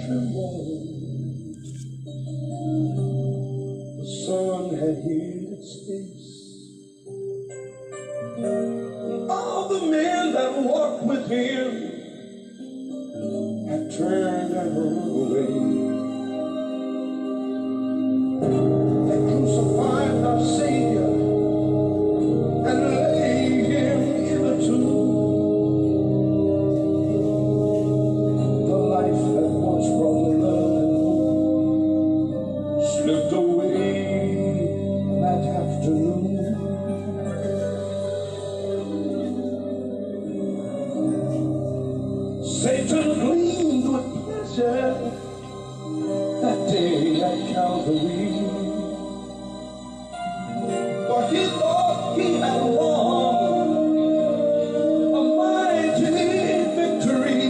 trembled. The sun had hid its face. All the men that walked with him had turned and run away. They crucified our Savior and laid him in the tomb. The life that once brought love and hope slipped away that afternoon. Satan gleamed with pleasure that day at Calvary, for he thought he had won a mighty victory.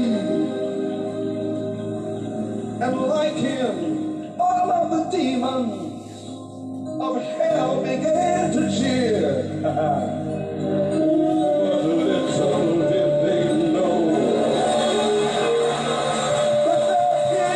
And like him, all of the demons of hell began to cheer. But little did they know that their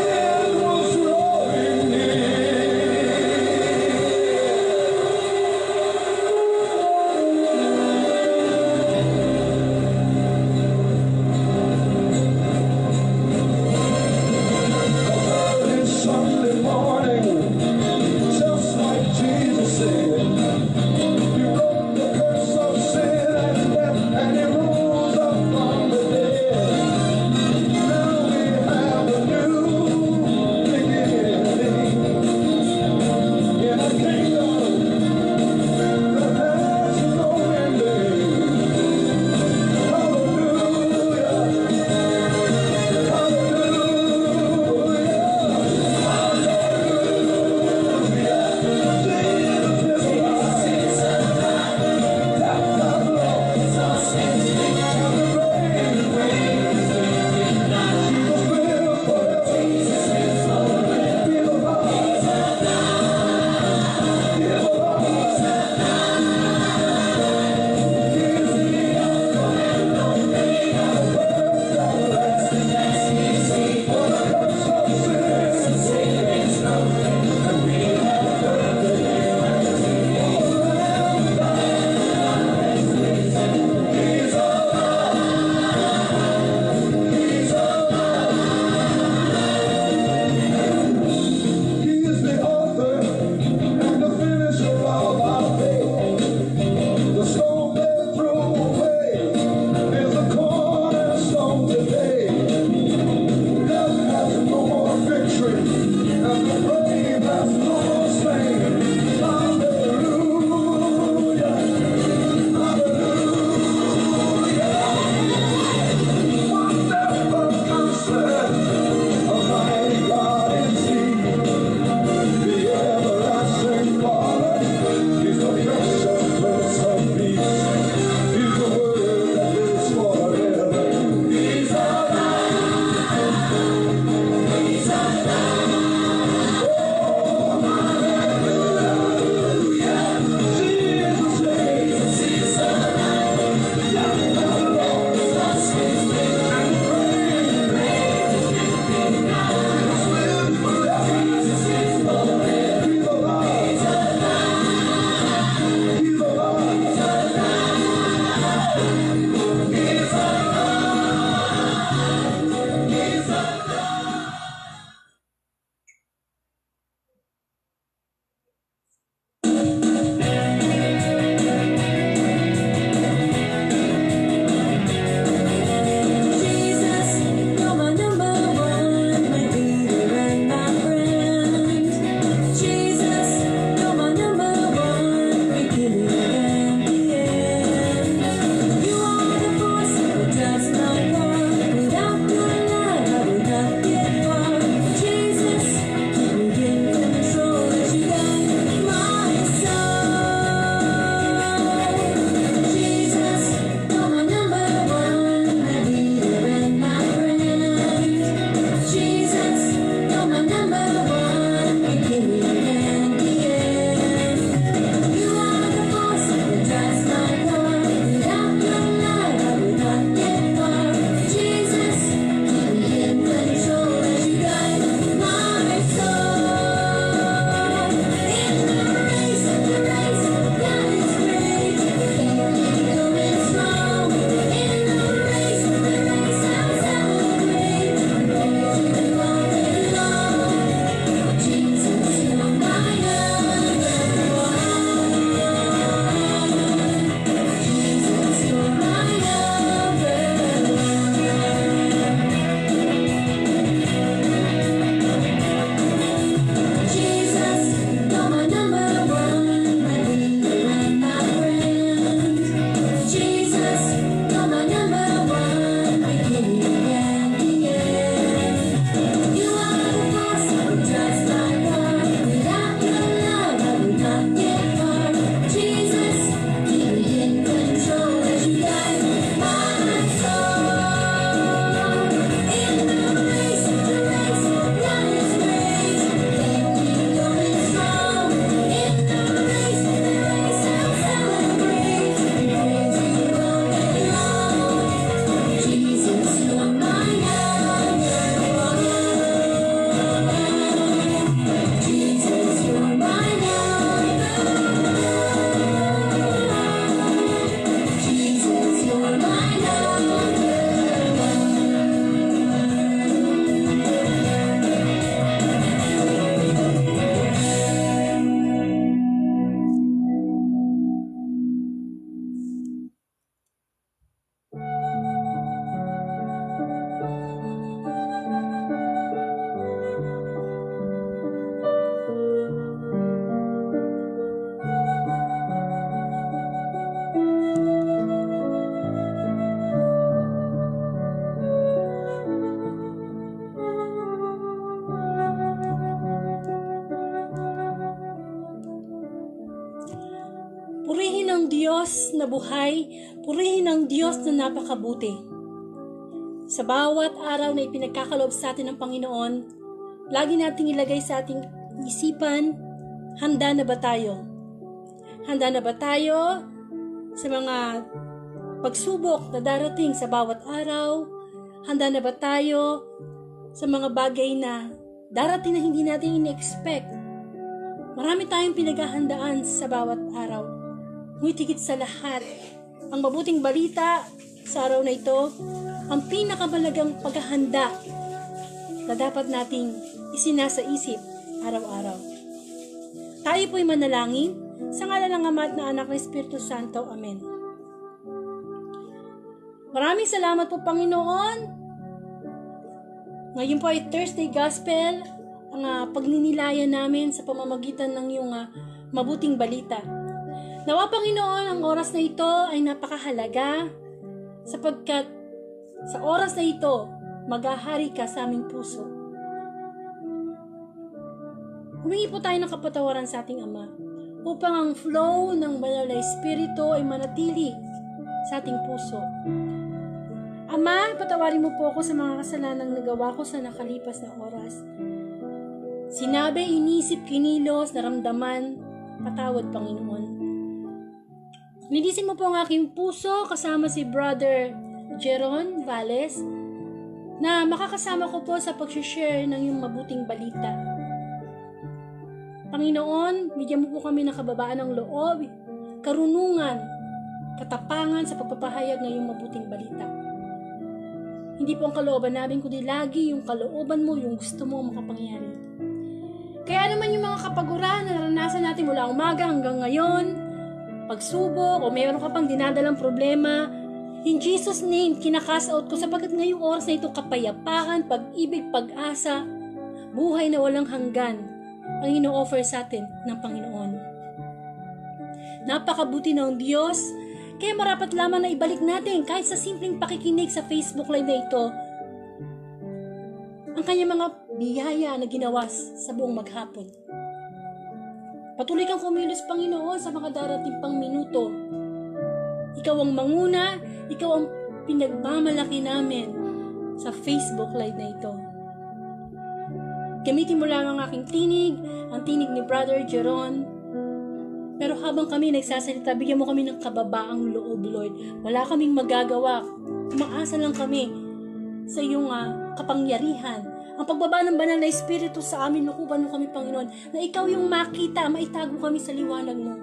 Diyos na buhay, purihin ang Diyos na napakabuti. Sa bawat araw na ipinagkakaloob sa atin ng Panginoon, lagi nating ilagay sa ating isipan, handa na ba tayo? Handa na ba tayo sa mga pagsubok na darating sa bawat araw? Handa na ba tayo sa mga bagay na darating na hindi natin in-expect? Marami tayong pinaghahandaan sa bawat araw. Ngunit higit sa lahat, ang mabuting balita sa araw na ito, ang pinakamalagang paghahanda na dapat nating isinasa isip araw-araw. Tayo po'y manalangin sa ngalan ng Ama at ng Anak ng Espiritu Santo. Amen. Maraming salamat po, Panginoon. Ngayon po ay Thursday Gospel, ang pagninilayan namin sa pamamagitan ng iyong mabuting balita. Nawa, Panginoon, ang oras na ito ay napakahalaga sapagkat sa oras na ito, maghahari ka sa aming puso. Humingi po tayo ng kapatawaran sa ating Ama upang ang flow ng Banal na Espiritu ay manatili sa ating puso. Ama, patawarin mo po ako sa mga kasalanang nagawa ko sa nakalipas na oras. Sinabi, inisip, kinilos, naramdaman, patawad, Panginoon. Linisin mo po ang aking puso kasama si Brother Jeron Valles na makakasama ko po sa pag-share ng iyong mabuting balita. Panginoon, bigyan mo po kami ng kababaan ng loob, karunungan, katapangan sa pagpapahayag ng iyong mabuting balita. Hindi po ang kalooban namin, kundi lagi yung kalooban mo, yung gusto mo makapangyari. Kaya naman yung mga kapaguran na naranasan natin mula umaga hanggang ngayon, pagsubok o mayroon ka pang dinadalang problema, in Jesus' name, kinakasaot ko sapagkat ngayong oras na ito kapayapaan, pag-ibig, pag-asa, buhay na walang hanggan ang ino-offer sa atin ng Panginoon. Napakabuti ng Diyos, kaya marapat lamang na ibalik natin kahit sa simpleng pakikinig sa Facebook Live na ito, ang kanyang mga biyaya na ginawa sa buong maghapon. Patuloy kang kumilos, Panginoon, sa mga darating pang minuto. Ikaw ang manguna, ikaw ang pinagmamalaki namin sa Facebook Live na ito. Gamitin mo lang ang aking tinig, ang tinig ni Brother Jeron. Pero habang kami nagsasalita, bigyan mo kami ng kababaang loob, Lord. Wala kaming magagawa. Umaasa lang kami sa iyong kapangyarihan. Ang pagbaba ng Banal na Espiritu sa amin, lukuban mo kami, Panginoon, na ikaw yung makita, maitago kami sa liwanag mo.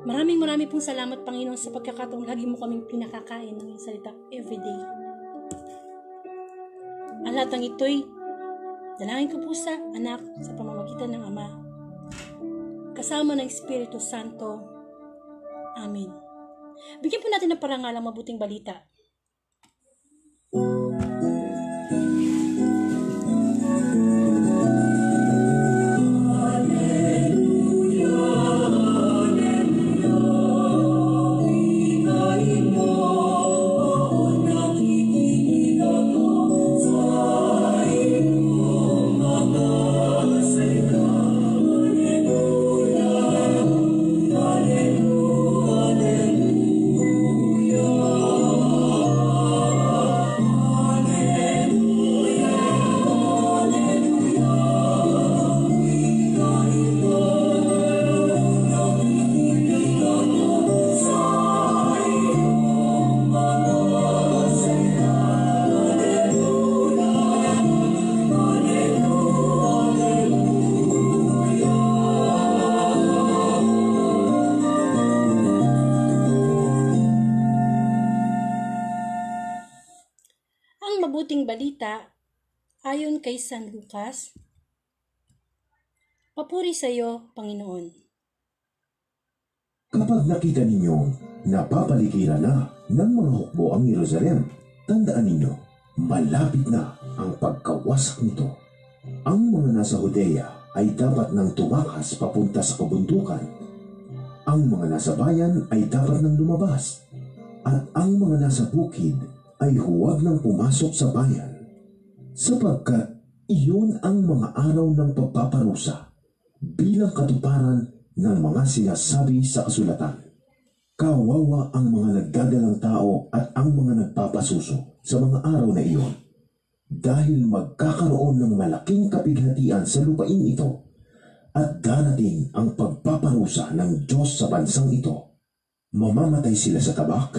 Maraming pong salamat, Panginoon, sa pagkakataong lagi mo kaming pinakakain ng iyong salita everyday. Ang lahat ng ito'y dalangin ko po sa anak sa pamamagitan ng Ama, kasama ng Espiritu Santo. Amen. Bigyan po natin ng parangal ang mabuting balita. Mabuting balita, ayon kay San Lucas. Papuri sa iyo, Panginoon. Kapag nakita ninyo napapaligiran na ng mga hukbo ang Jerusalem, tandaan ninyo, malapit na ang pagkawasak nito. Ang mga nasa Judea ay dapat nang tumakas papunta sa kabundukan. Ang mga nasa bayan ay dapat nang lumabas. At ang mga nasa bukid ay huwag nang pumasok sa bayan, sapagkat iyon ang mga araw ng pagpaparusa bilang katuparan ng mga sinasabi sa kasulatan. Kawawa ang mga naggagalang tao at ang mga nagpapasuso sa mga araw na iyon, dahil magkakaroon ng malaking kapighatian sa lupain ito at darating ang pagpaparusa ng Diyos sa bansang ito. Mamamatay sila sa tabak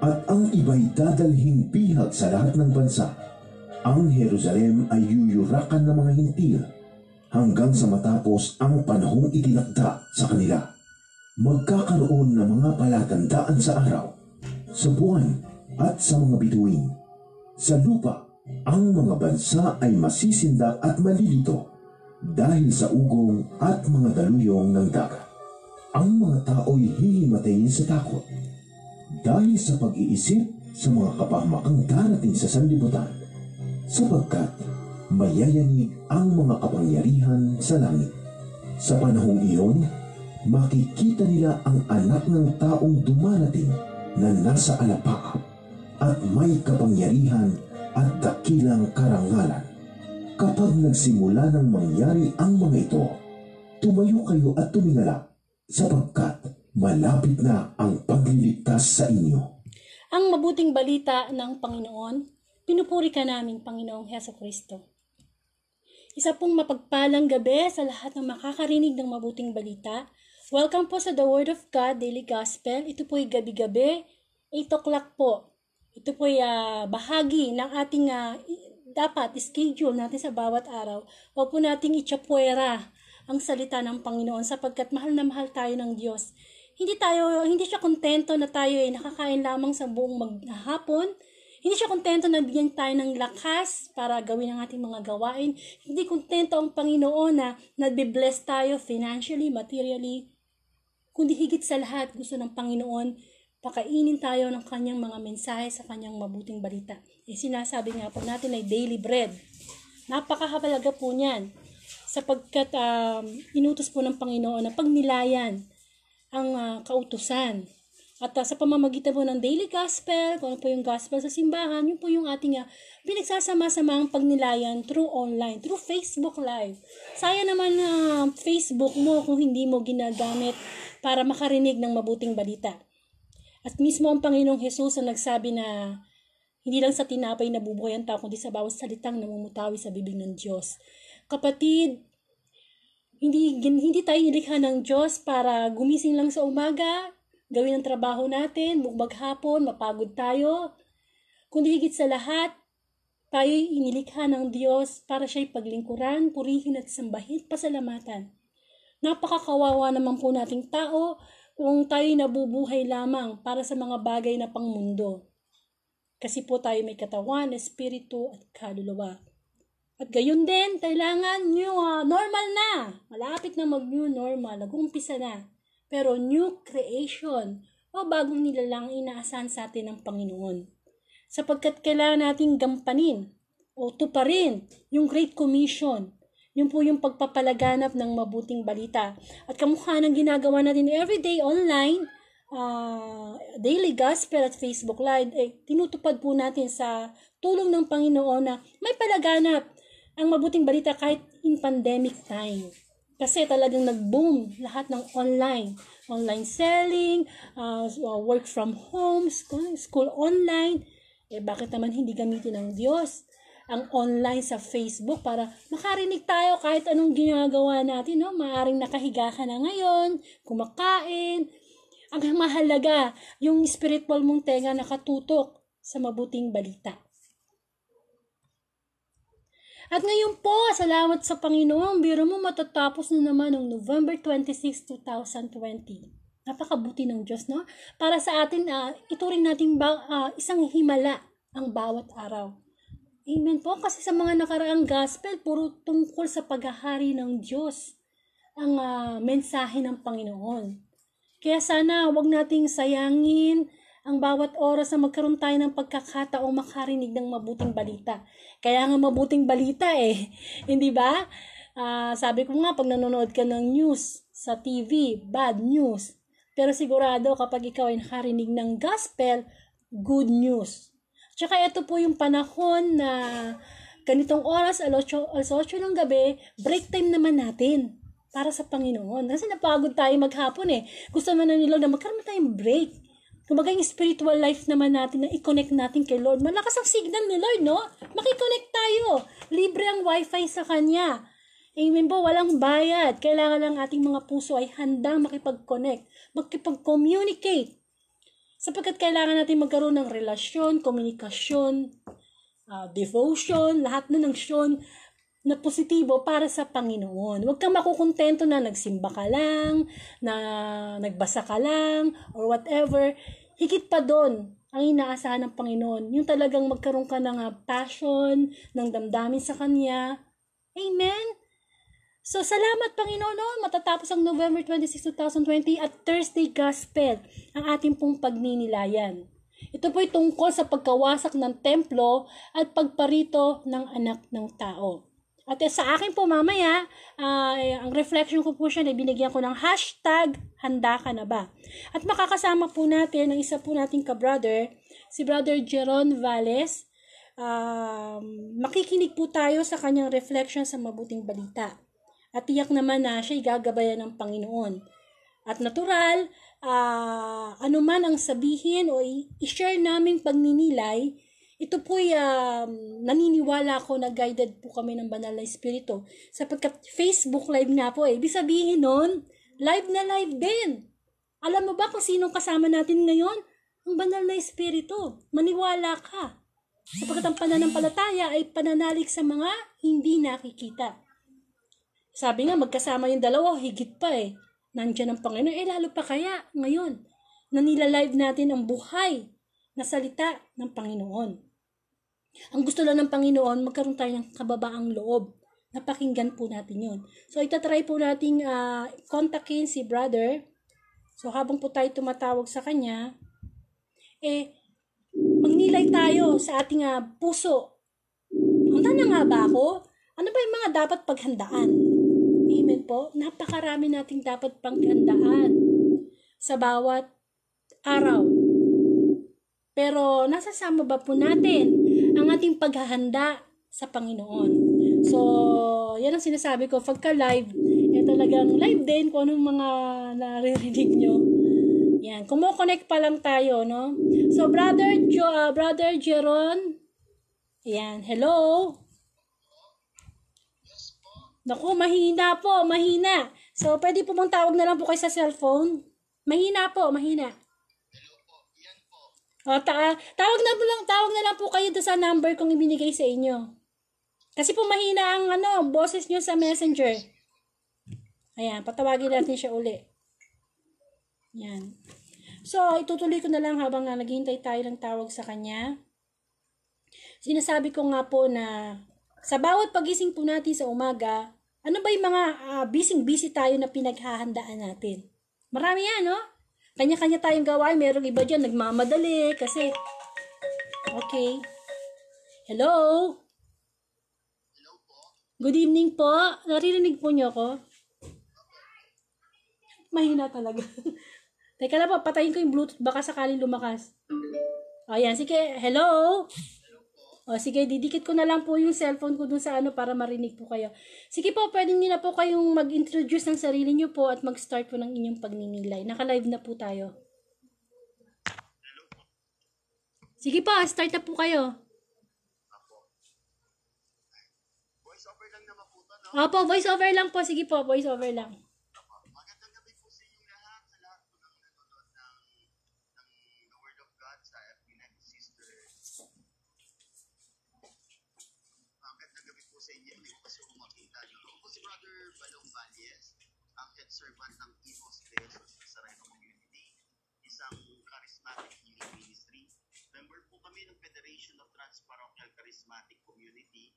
at ang iba'y dadalhing bihag sa lahat ng bansa. Ang Jerusalem ay yuyurakan ng mga hintil hanggang sa matapos ang panahong itinakda sa kanila. Magkakaroon ng mga palatandaan sa araw, sa buwan at sa mga bituin. Sa lupa, ang mga bansa ay masisindak at malilito dahil sa ugong at mga daluyong ng dagat. Ang mga tao'y hihimatayin sa takot dahil sa pag-iisip sa mga kapahamakang darating sa sanlibutan, sapagkat mayayanig ang mga kapangyarihan sa langit. Sa panahong iyon, makikita nila ang anak ng taong dumarating na nasa alapaap at may kapangyarihan at dakilang karangalan. Kapag nagsimula ng mangyari ang mga ito, tumayo kayo at tumingala, sapagkat malapit na ang pagliligtas sa inyo. Ang mabuting balita ng Panginoon, pinupuri ka namin, Panginoong Hesukristo. Isa pong mapagpalang gabi sa lahat ng makakarinig ng mabuting balita. Welcome po sa The Word of God Daily Gospel. Ito po'y gabi-gabi, 8 o'clock po. Ito po'y bahagi ng ating dapat schedule natin sa bawat araw. Huwag po nating itsapuera ang salita ng Panginoon sapagkat mahal na mahal tayo ng Diyos. Hindi siya kontento na tayo ay nakakain lamang sa buong maghapon. Hindi siya kontento na bigyan tayo ng lakas para gawin ang ating mga gawain. Hindi kontento ang Panginoon na nabibless tayo financially, materially. Kundi higit sa lahat, gusto ng Panginoon, pakainin tayo ng kanyang mga mensahe sa kanyang mabuting balita. Sinasabi nga po natin ay daily bread. Napakahalaga po niyan sapagkat inutos po ng Panginoon na pagnilayan ang kautusan. At sa pamamagitan po ng daily gospel, kung ano po yung gospel sa simbahan, yun po yung ating pinagsasama-samang pagnilayan through online, through Facebook Live. Sayang naman na Facebook mo kung hindi mo ginagamit para makarinig ng mabuting balita. At mismo ang Panginoong Jesus ang nagsabi na hindi lang sa tinapay nabubuhay ang tao, kundi sa bawat salitang namumutawi sa bibig ng Diyos. Kapatid, hindi tayo nilikha ng Diyos para gumising lang sa umaga, gawin ang trabaho natin, bugbag hapon, mapagod tayo. Kundi higit sa lahat, tayo'y inilikha ng Diyos para siya'y paglingkuran, purihin at sambahin, pasalamatan. Napakakawawa naman po nating tao kung tayo'y nabubuhay lamang para sa mga bagay na pangmundo. Kasi po tayo may katawan, espiritu at kaluluwa. At gayon din, kailangan normal na. Malapit na mag-new normal, nag-uumpisa na. Pero new creation o bagong nilalang inaasahan sa atin ng Panginoon. Sapagkat kailangan nating gampanin o tuparin yung Great Commission. Yun po yung pagpapalaganap ng mabuting balita. At kamukha ng ginagawa natin everyday online, daily gospel at Facebook Live, tinutupad po natin sa tulong ng Panginoon na may palaganap ang mabuting balita kahit in pandemic time. Kasi talagang nag-boom lahat ng online selling, work from home, school online. Bakit naman hindi gamitin ng Diyos ang online sa Facebook para makarinig tayo kahit anong ginagawa natin, no? Maaring nakahiga ka na ngayon, kumakain. Ang mahalaga, yung spiritual mong tenga nakatutok sa mabuting balita. At ngayon po, salamat sa Panginoon, biro mo matatapos na naman ng November 26, 2020. Napakabuti ng Diyos, no? Para sa atin, ituring natin isang himala ang bawat araw. Amen po, kasi sa mga nakaraang gospel, puro tungkol sa paghahari ng Diyos ang mensahe ng Panginoon. Kaya sana wag nating sayangin ang bawat oras na magkaroon tayo ng pagkakataong makarinig ng mabuting balita. Kaya nga mabuting balita hindi ba? Sabi ko nga, pag nanonood ka ng news sa TV, bad news. Pero sigurado kapag ikaw ay nakarinig ng gospel, good news. Tsaka ito po yung panahon na ganitong oras, alas 8 ng gabi, break time naman natin. para sa Panginoon. Kasi napagod tayo maghapon eh. Gusto naman na nila na magkaroon tayong break. Kumbaga yung spiritual life naman natin na i-connect natin kay Lord. Malakas ang signal ni Lord, no? Makikonnect tayo. Libre ang wifi sa Kanya. Amen po, walang bayad. Kailangan lang ating mga puso ay handang makipag-connect, makipag-communicate. Sapagkat kailangan natin magkaroon ng relasyon, komunikasyon, devotion, lahat na ng syon na positibo para sa Panginoon. Huwag kang makukontento na nagsimba ka lang, na nagbasa ka lang, or whatever. Higit pa doon ang inaasahan ng Panginoon. Yung talagang magkaroon ka ng passion, ng damdamin sa Kanya. Amen? So, salamat Panginoon, no? Matatapos ang November 26, 2020 at Thursday Gospel, ang ating pong pagninilayan. Ito po'y tungkol sa pagkawasak ng templo at pagparito ng anak ng tao. At sa akin po mamaya, ang reflection ko po siya, binigyan ko ng hashtag, handa ka na ba? At makakasama po natin ang isa po nating ka-brother, si Brother Jeron Valles. Makikinig po tayo sa kanyang reflection sa mabuting balita. At tiyak naman na siya'y gagabayan ng Panginoon. At natural, anuman ang sabihin o i-share naming pagninilay, ito po'y naniniwala ako na guided po kami ng Banal na Espiritu. Sapagkat Facebook live nga po eh. Ibig sabihin nun, live na live din. Alam mo ba kung sinong kasama natin ngayon? Ang Banal na Espiritu. Maniwala ka. Sapagkat ang pananampalataya ay pananalig sa mga hindi nakikita. Sabi nga, magkasama yung dalawa, higit pa eh. Nandiyan ang Panginoon. Lalo pa kaya ngayon na nilalive natin ang buhay na salita ng Panginoon. Ang gusto lang ng Panginoon, magkaroon tayo ng kababaang loob. Napakinggan po natin yun. So, itatry po nating kontakin si brother. So, habang po tayo tumatawag sa kanya, magnilay tayo sa ating puso. Handa na nga ba ako? Ano ba yung mga dapat paghandaan? Amen po. Napakarami nating dapat paghandaan sa bawat araw. Pero nasasama ba po natin ang ating paghahanda sa Panginoon? So, yan ang sinasabi ko. Pagka live, talagang live din kung anong mga naririnig nyo. Yan. Kumo-connect pa lang tayo, no? So, Brother Jeron. Yan. Hello? Naku, mahina po. Mahina. So, pwede po mong tawag na lang po kayo sa cellphone. Mahina po. Mahina. Tawag na lang po kayo doon sa number kong ibinigay sa inyo. Kasi po mahina ang boses nyo sa messenger. Ayan, patawagin natin siya uli. Ayan. So, itutuloy ko na lang habang naghihintay tayo ng tawag sa kanya. Sinasabi ko nga po na sa bawat pagising po natin sa umaga, ano ba yung mga busy tayo na pinaghahandaan natin? Marami yan, no? Kanya-kanya tayong gawain. Merong iba dyan, nagmamadali kasi. Okay. Hello? Hello po. Good evening po. Naririnig po niyo ako? Mahina talaga. Teka lang po, patayin ko yung Bluetooth. Baka sakaling lumakas. Ayan, sige. Hello? O, sige, didikit ko na lang po yung cellphone ko dun sa para marinig po kayo. Sige po, pwede niyo na po kayong mag-introduce ng sarili niyo po at mag-start po ng inyong pagninilay. Naka-live na po tayo. Sige po, start na po kayo. Voice over lang naman po ito, no? Opo, voice over lang po. Sige po, voice over lang. Magandang gabi po sa inyong lahat, sa lahat po ng nanonood ng The Word of God sa FB Live Sisters. Magandang gabi po sa inyo. Hindi ko kasi makita. Ako po si Brother Balong Valles, ang head servant ng Imos Jesus sa Sarayno Community, isang charismatic healing ministry. Member po kami ng Federation of Transparochial Charismatic Community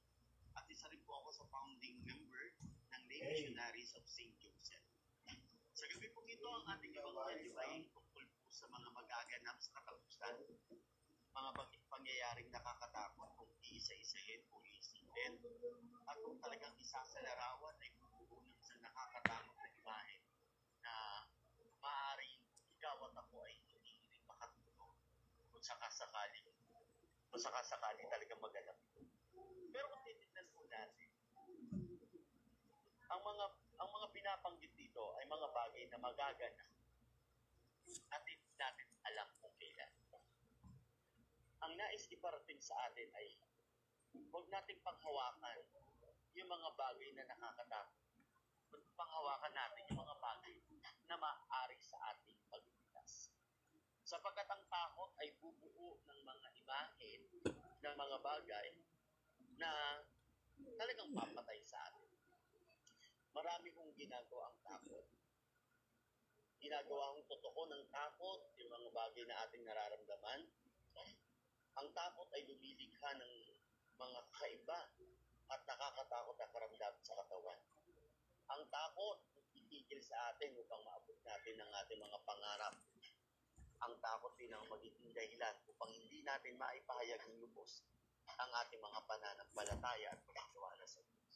at isa rin po ako sa founding member ng Lay Missionaries of St. Joseph. Sa gabi po ito, ang ating evangelyo ay tungkol po sa mga magaganap sa katapusan, mga pangyayaring nakakatakot kung iisa-isahin o iisipin, at kung talagang isasalarawan ay bubuo sa nakakatakot na imahe na maaaring ikaw at ako ay hindi makatulog kung sakasakali talagang maganap. Pero kung titignan po natin, ang ang mga binabanggit dito ay mga bagay na magaganap at hindi natin alam kung kailan. Ang nais iparating sa atin ay huwag nating panghawakan yung mga bagay na nakakatakot. Panghawakan natin yung mga bagay na maaari sa ating pagligtas. Sapagkat ang takot ay bubuo ng mga imahe ng mga bagay na talagang papatay sa atin. Marami kong ginagawa ang takot. Ginagawa kong totoo ng takot, yung mga bagay na ating nararamdaman. Ang takot ay lumilikha ng mga kakaiba at nakakatakot na karamdaman sa katawan. Ang takot titigil sa atin upang maabot natin ang ating mga pangarap. Ang takot din ang magiging dahilan upang hindi natin maipahayag ng lubos ang ating mga pananampalataya at pagkakawala sa Diyos.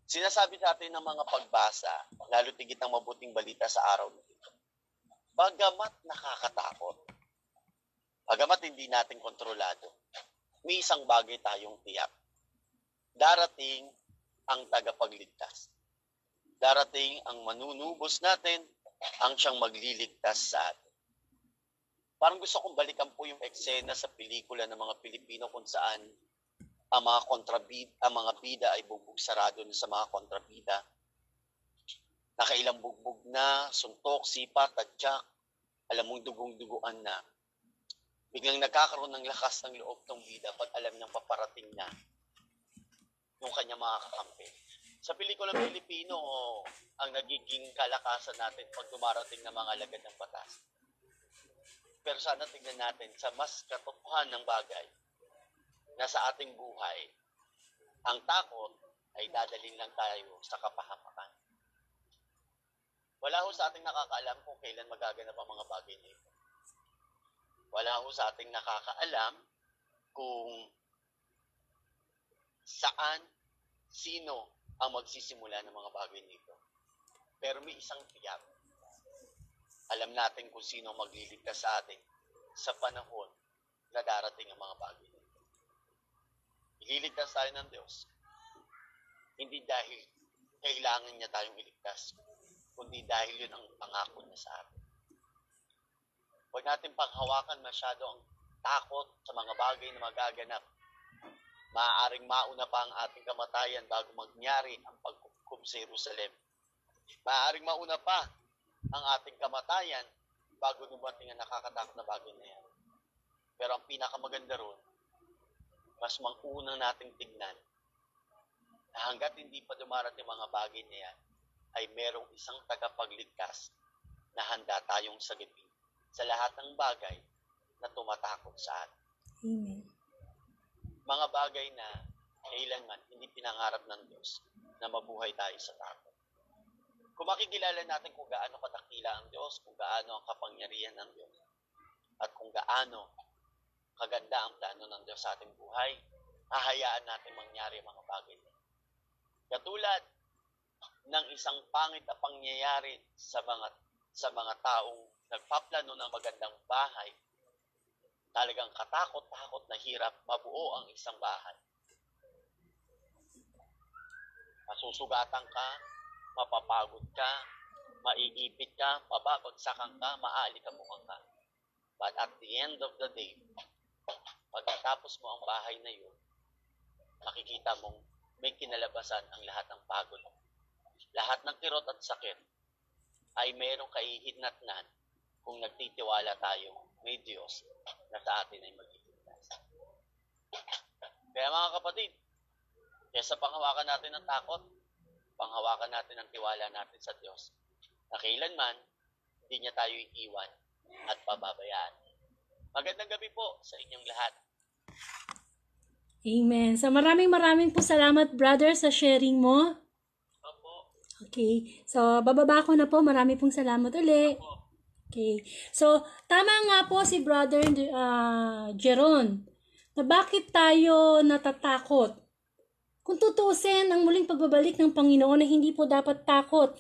Sinasabi sa atin ng mga pagbasa, lalo tigit ang mabuting balita sa araw na ito. Bagamat nakakatakot, bagamat hindi natin kontrolado, may isang bagay tayong tiyak. Darating ang tagapagligtas. Darating ang manunubos natin, ang siyang magliligtas sa atin. Parang gusto kong balikan po yung eksena sa pelikula ng mga Pilipino kung saan ang mga bida ay bugbog sarado na sa mga kontrabida. Nakailang bugbog na, suntok, sipa, tadyak, alam mong dugong-duguan na. Biglang nagkakaroon ng lakas ng loob ng bida pag alam niyang paparating na yung kanyang mga kakampi. Sa pelikulang Pilipino, ang nagiging kalakasan natin pag dumarating ng mga alagad ng batas. Pero sana tingnan natin sa mas katotohanan ng bagay na sa ating buhay, ang takot ay dadalhin lang tayo sa kapahamakan. Wala ho sa ating nakakaalam kung kailan magaganap ang mga bagay na ito. Wala ho sa ating nakakaalam kung saan, sino ang magsisimula ng mga bagay nito. Pero may isang tiyak. Alam natin kung sino ang magliligtas sa atin sa panahon na darating ang mga bagay nito. Ililigtas tayo ng Diyos. Hindi dahil kailangan niya tayong iligtas, kundi dahil yun ang pangako niya sa atin. Huwag natin panghawakan masyado ang takot sa mga bagay na magaganap. Maaaring mauna pa ang ating kamatayan bago mangyari ang pagkukup sa Jerusalem. Maaaring mauna pa ang ating kamatayan bago dumating ang nakakatakot na bagay na yan. Pero ang pinakamaganda ron, mas manguna nating tignan na hanggat hindi pa dumarating mga bagay na yan, ay merong isang tagapagligtas na handa tayong sagipin sa lahat ng bagay na tumatakot sa atin. Amen. Mga bagay na kailanman hindi pinangarap ng Diyos na mabuhay tayo sa takot. Kung makikilala natin kung gaano kadakila ang Diyos, kung gaano ang kapangyarihan ng Diyos, at kung gaano kaganda ang plano ng Diyos sa ating buhay, hahayaan natin mangyari ang mga bagay na. Katulad ng isang pangit na pangyayari sa mga taong nagpaplano ng magandang bahay, talagang katakot-takot na hirap mabuo ang isang bahay. Masusugatan ka, mapapagod ka, maiipit ka, mababagsakan ka, maalikamukan ka. But at the end of the day, pagkatapos mo ang bahay na yun, makikita mong may kinalabasan ang lahat ng pagod. Lahat ng kirot at sakit ay mayroong kahihinatnan kung nagtitiwala tayo may Diyos na sa atin ay magigingkas. Kaya mga kapatid, kaysa panghawakan natin ng takot, panghawakan natin ang tiwala natin sa Diyos na kailanman hindi niya tayo iiwan at pababayaan. Magandang gabi po sa inyong lahat. Amen. So maraming po salamat, brother, sa sharing mo. Opo. Okay. So bababa ko na po. Marami pong salamat uli. Opo. Okay. So tama nga po si brother Jeron na bakit tayo natatakot. Kung tutusin ang muling pagbabalik ng Panginoon na hindi po dapat takot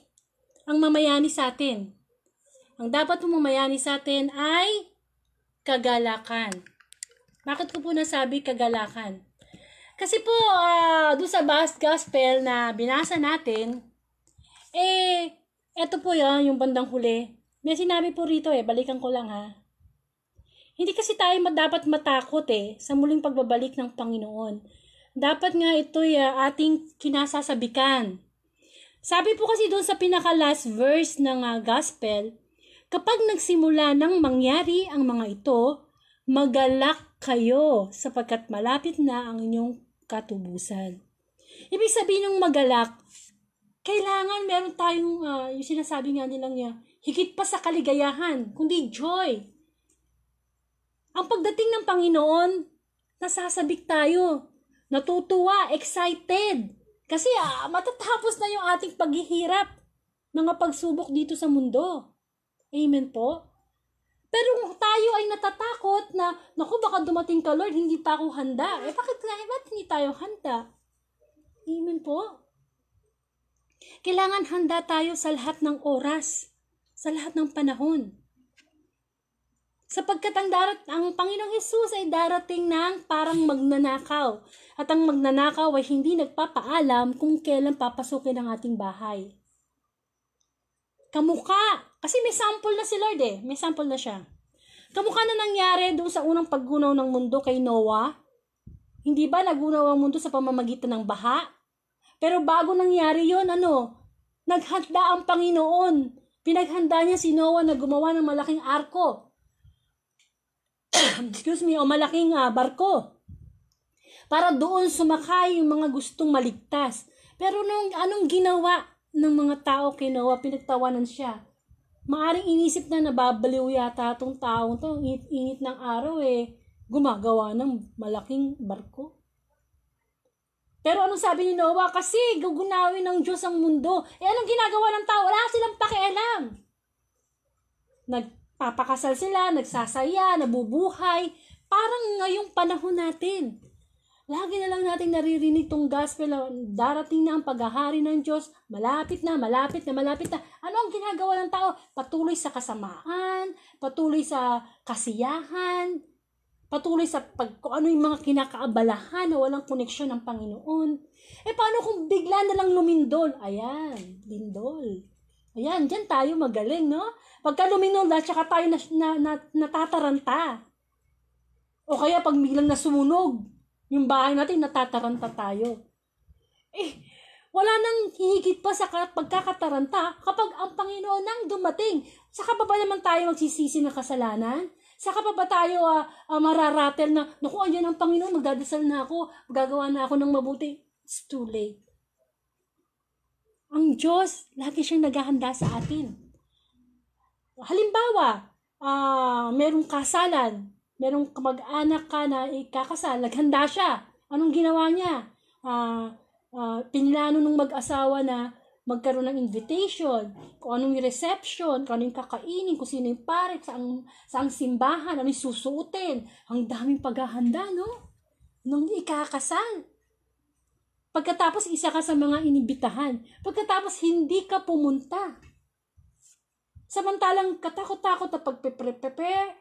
ang mamayani sa atin. Ang dapat po mamayani sa atin ay kagalakan. Bakit ko po nasabi kagalakan? Kasi po, doon sa Gospel na binasa natin, Eto po yan, yung bandang huli. May sinabi po rito balikan ko lang ha. Hindi kasi tayo dapat matakot sa muling pagbabalik ng Panginoon. Dapat nga ito'y ating kinasasabikan. Sabi po kasi doon sa pinaka-last verse ng gospel, kapag nagsimula nang mangyari ang mga ito, magalak kayo sapagkat malapit na ang inyong katubusan. Ibig sabihin ng magalak, kailangan meron tayong, yung sinasabi nga nilang higit pa sa kaligayahan, kundi joy. Ang pagdating ng Panginoon, nasasabik tayo, natutuwa, excited. Kasi matatapos na yung ating paghihirap, mga pagsubok dito sa mundo. Amen po? Pero tayo ay natatakot na, naku baka dumating ka Lord, hindi pa ako handa. Bakit hindi tayo handa? Amen po? Kailangan handa tayo sa lahat ng oras, sa lahat ng panahon. Sapagkat ang Panginoong Hesus ay darating ng parang magnanakaw. At ang magnanakaw ay hindi nagpapaalam kung kailan papasukin ang ating bahay. Kamukha. Kasi may sample na si Lord May sample na siya. Kamukha na nangyari doon sa unang paggunaw ng mundo kay Noah. Hindi ba nagunaw ang mundo sa pamamagitan ng baha? Pero bago nangyari yon naghanda ang Panginoon. Pinaghanda niya si Noah na gumawa ng malaking arko. O malaking barko. Para doon sumakay yung mga gustong maligtas. Pero anong ginawa ng mga tao kay Noah? Pinagtawanan siya. Maaring inisip na nababaliw yata itong taong to. Init ng araw gumagawa ng malaking barko. Pero anong sabi ni Noah? Kasi gugunawin ng Diyos ang mundo. Anong ginagawa ng tao? Wala silang pakialam. Nagpapakasal sila, nagsasaya, nabubuhay. Parang ngayong panahon natin. Lagi na lang natin naririnig tong gospel na darating na ang paghahari ng Diyos. Malapit na, malapit na, malapit na. Ano ang ginagawa ng tao? Patuloy sa kasamaan, patuloy sa kasiyahan, patuloy sa kung ano yung mga kinakaabalahan na walang koneksyon ng Panginoon. Paano kung bigla na lang lumindol? Ayan, lindol. Ayan, dyan tayo magaling, no? Pagka lumindol na, tsaka tayo natataranta. O kaya pag biglang nasunog, yung bahay natin, natataranta tayo. Wala nang hihigit pa sa pagkakataranta kapag ang Panginoon nang dumating. Saka pa ba naman tayo magsisisi ng kasalanan? Saka pa ba tayo mararatel na, naku, andyan ang Panginoon, magdadasal na ako, gagawa na ako ng mabuti. It's too late. Ang Diyos, lagi siyang naghahanda sa atin. Halimbawa, merong kasalan, merong kamag-anak ka na ikakasal, naghanda siya. Anong ginawa niya? Pinlano ng mag-asawa na magkaroon ng invitation, kung anong yung reception, kung anong yung kakainin, kung sino yung pare, saang simbahan, anong yung susuotin. Ang daming paghahanda, no? Nung ikakasal. Pagkatapos, isa ka sa mga inibitahan. Pagkatapos, hindi ka pumunta. Samantalang katakot-takot na pagpe-prepare,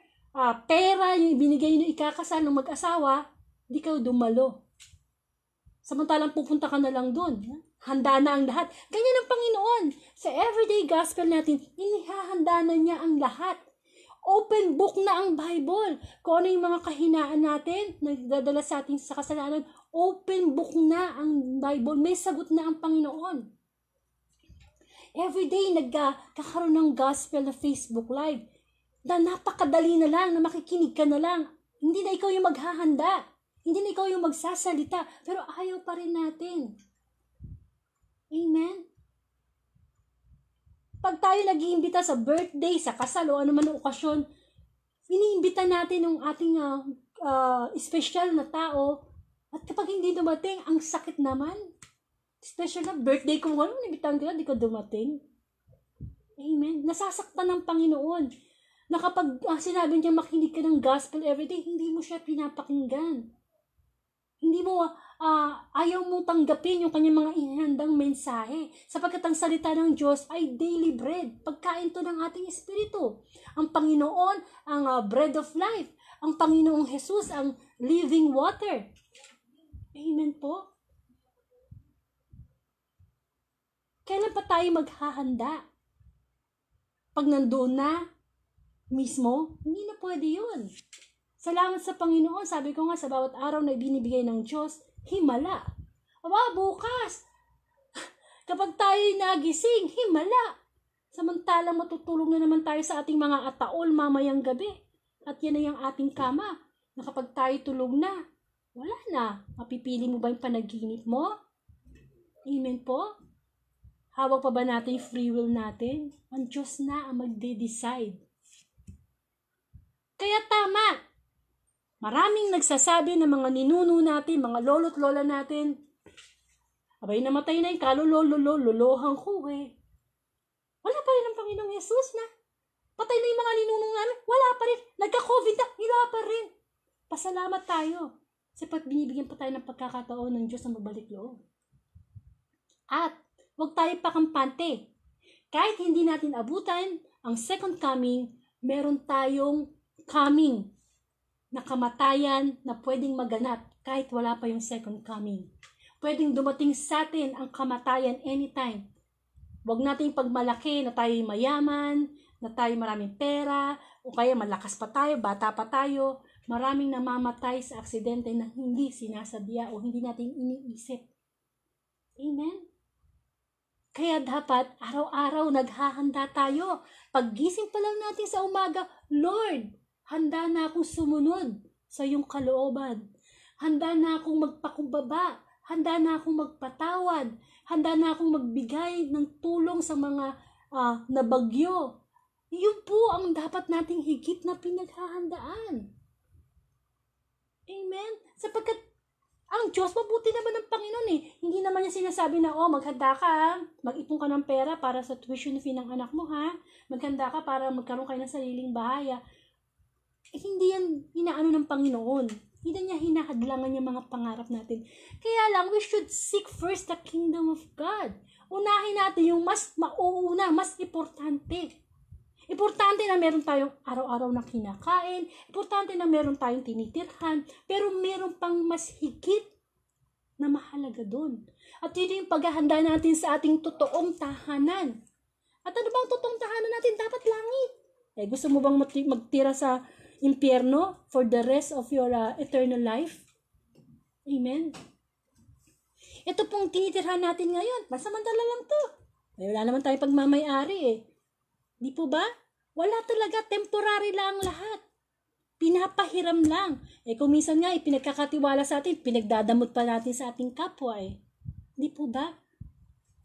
pera yung ibinigay ng ikakasal ng mag-asawa, di ka dumalo. Samantalang pupunta ka na lang doon. Handa na ang lahat. Ganyan ang Panginoon. Sa everyday gospel natin, inihahanda na niya ang lahat. Open book na ang Bible. Kung ano yung mga kahinaan natin, nagdadala sa atin sa kasalanan, open book na ang Bible. May sagot na ang Panginoon. Everyday, nagkakaroon ng gospel na Facebook Live. Na napakadali na lang, na makikinig ka na lang. Hindi na ikaw yung maghahanda. Hindi na ikaw yung magsasalita. Pero ayaw pa rin natin. Amen? Pag tayo nag-iimbita sa birthday, sa kasal, o ano man ang okasyon, iniimbita natin yung ating special na tao. At kapag hindi dumating, ang sakit naman. Special na birthday ko, ano inimbitahan ko, hindi ko dumating. Amen? Nasasaktan ng Panginoon. Na kapag sinabi niya makinig ka ng gospel everyday, hindi mo siya pinapakinggan. Hindi mo, ayaw mo tanggapin yung kanyang mga ihandang mensahe. Sapagkat ang salita ng Diyos ay daily bread. Pagkain to ng ating espiritu. Ang Panginoon, ang bread of life. Ang Panginoong Jesus, ang living water. Amen po. Kailan pa tayo maghahanda? Pag nandoon na mismo, hindi na pwede yun. Salamat sa Panginoon. Sabi ko nga, sa bawat araw na ibinibigay ng Diyos, himala. Aba, bukas, kapag tayo nagising, himala. Samantalang matutulog na naman tayo sa ating mga ataol mamayang gabi. At yan ay ang ating kama, na kapag tayo tulog na, wala na. Mapipili mo ba yung panaginip mo? Amen po? Hawak pa ba natin yung free will natin? Ang Diyos na ang magde-decide. Kaya tama. Maraming nagsasabi ng mga ninuno natin, mga lolo't lola natin, abay namatay na yung kalolololohang ko eh. Wala pa rin ang Panginoong Yesus na. Patay na yung mga ninunong namin. Wala pa rin. Nagka-COVID na. Wala pa rin. Pasalamat tayo. Sapat binibigyan pa tayo ng pagkakataon ng Diyos na magbalik loob. At huwag tayo pakampante. Kahit hindi natin abutan ang second coming, meron tayong coming na kamatayan na pwedeng maganap kahit wala pa yung second coming. Pwedeng dumating sa atin ang kamatayan anytime. Huwag natin pagmalaki na tayo mayaman, na tayo maraming pera, o kaya malakas pa tayo, bata pa tayo. Maraming namamatay sa aksidente na hindi sinasadya o hindi natin iniisip. Amen? Kaya dapat araw-araw naghahanda tayo. Paggising pa lang natin sa umaga, Lord, handa na akong sumunod sa iyong kalooban. Handa na akong magpakumbaba. Handa na akong magpatawad. Handa na akong magbigay ng tulong sa mga nabagyo. Yun po ang dapat nating higit na pinaghahandaan. Amen? Sapagkat ang Diyos, mabuti naman ng Panginoon eh. Hindi naman niya sinasabi na, maghanda ka, mag-ipon ka ng pera para sa tuition fee ng anak mo, ha? Maghanda ka para magkaroon kayo ng sariling bahay. Hindi yan inaano ng Panginoon. Hindi niya hinahadlangan yung mga pangarap natin. Kaya lang, we should seek first the kingdom of God. Unahin natin yung mas mauuna, mas importante. Importante na meron tayong araw-araw na kinakain. Importante na meron tayong tinitirhan. Pero meron pang mas higit na mahalaga doon. At yun yung paghahanda natin sa ating totoong tahanan. At ano bang totoong tahanan natin? Dapat langit. Gusto mo bang magtira sa impyerno for the rest of your eternal life? Amen. Ito pong tinitirhan natin ngayon. Masamantala lang to. Wala naman tayong pagmamayari eh. Di po ba? Wala talaga. Temporary lang lahat. Pinapahiram lang. Kung minsan nga, pinagkakatiwala sa atin, pinagdadamot pa natin sa ating kapwa eh. Di po ba?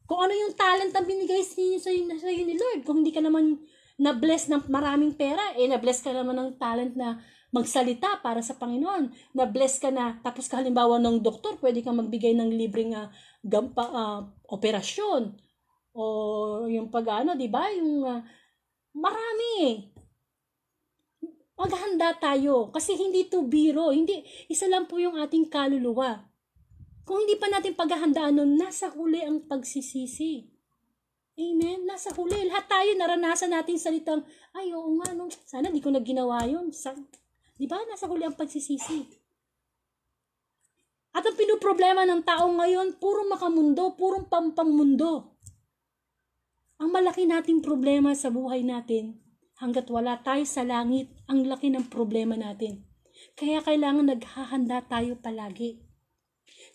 Kung ano yung talent na binigay sa'yo ni Lord, kung hindi ka naman na-bless ng maraming pera, na-bless ka naman ng talent na magsalita para sa Panginoon. Na-bless ka na, tapos ka halimbawa ng doktor, pwede kang magbigay ng libreng operasyon. O yung di ba? Yung marami. Maghanda tayo. Kasi hindi to biro. Hindi, isa lang po yung ating kaluluwa. Kung hindi pa natin paghahandaan nun, nasa huli ang pagsisisi. Amen? Nasa huli. Lahat tayo naranasan natin salitang, ay, oo nga, no, sana di ko na ginawa yun. Di ba? Nasa huli ang pagsisisi. At ang pinuproblema ng tao ngayon, puro makamundo, purong pampamundo. Ang malaki nating problema sa buhay natin, hanggat wala tayo sa langit, ang laki ng problema natin. Kaya kailangan naghahanda tayo palagi.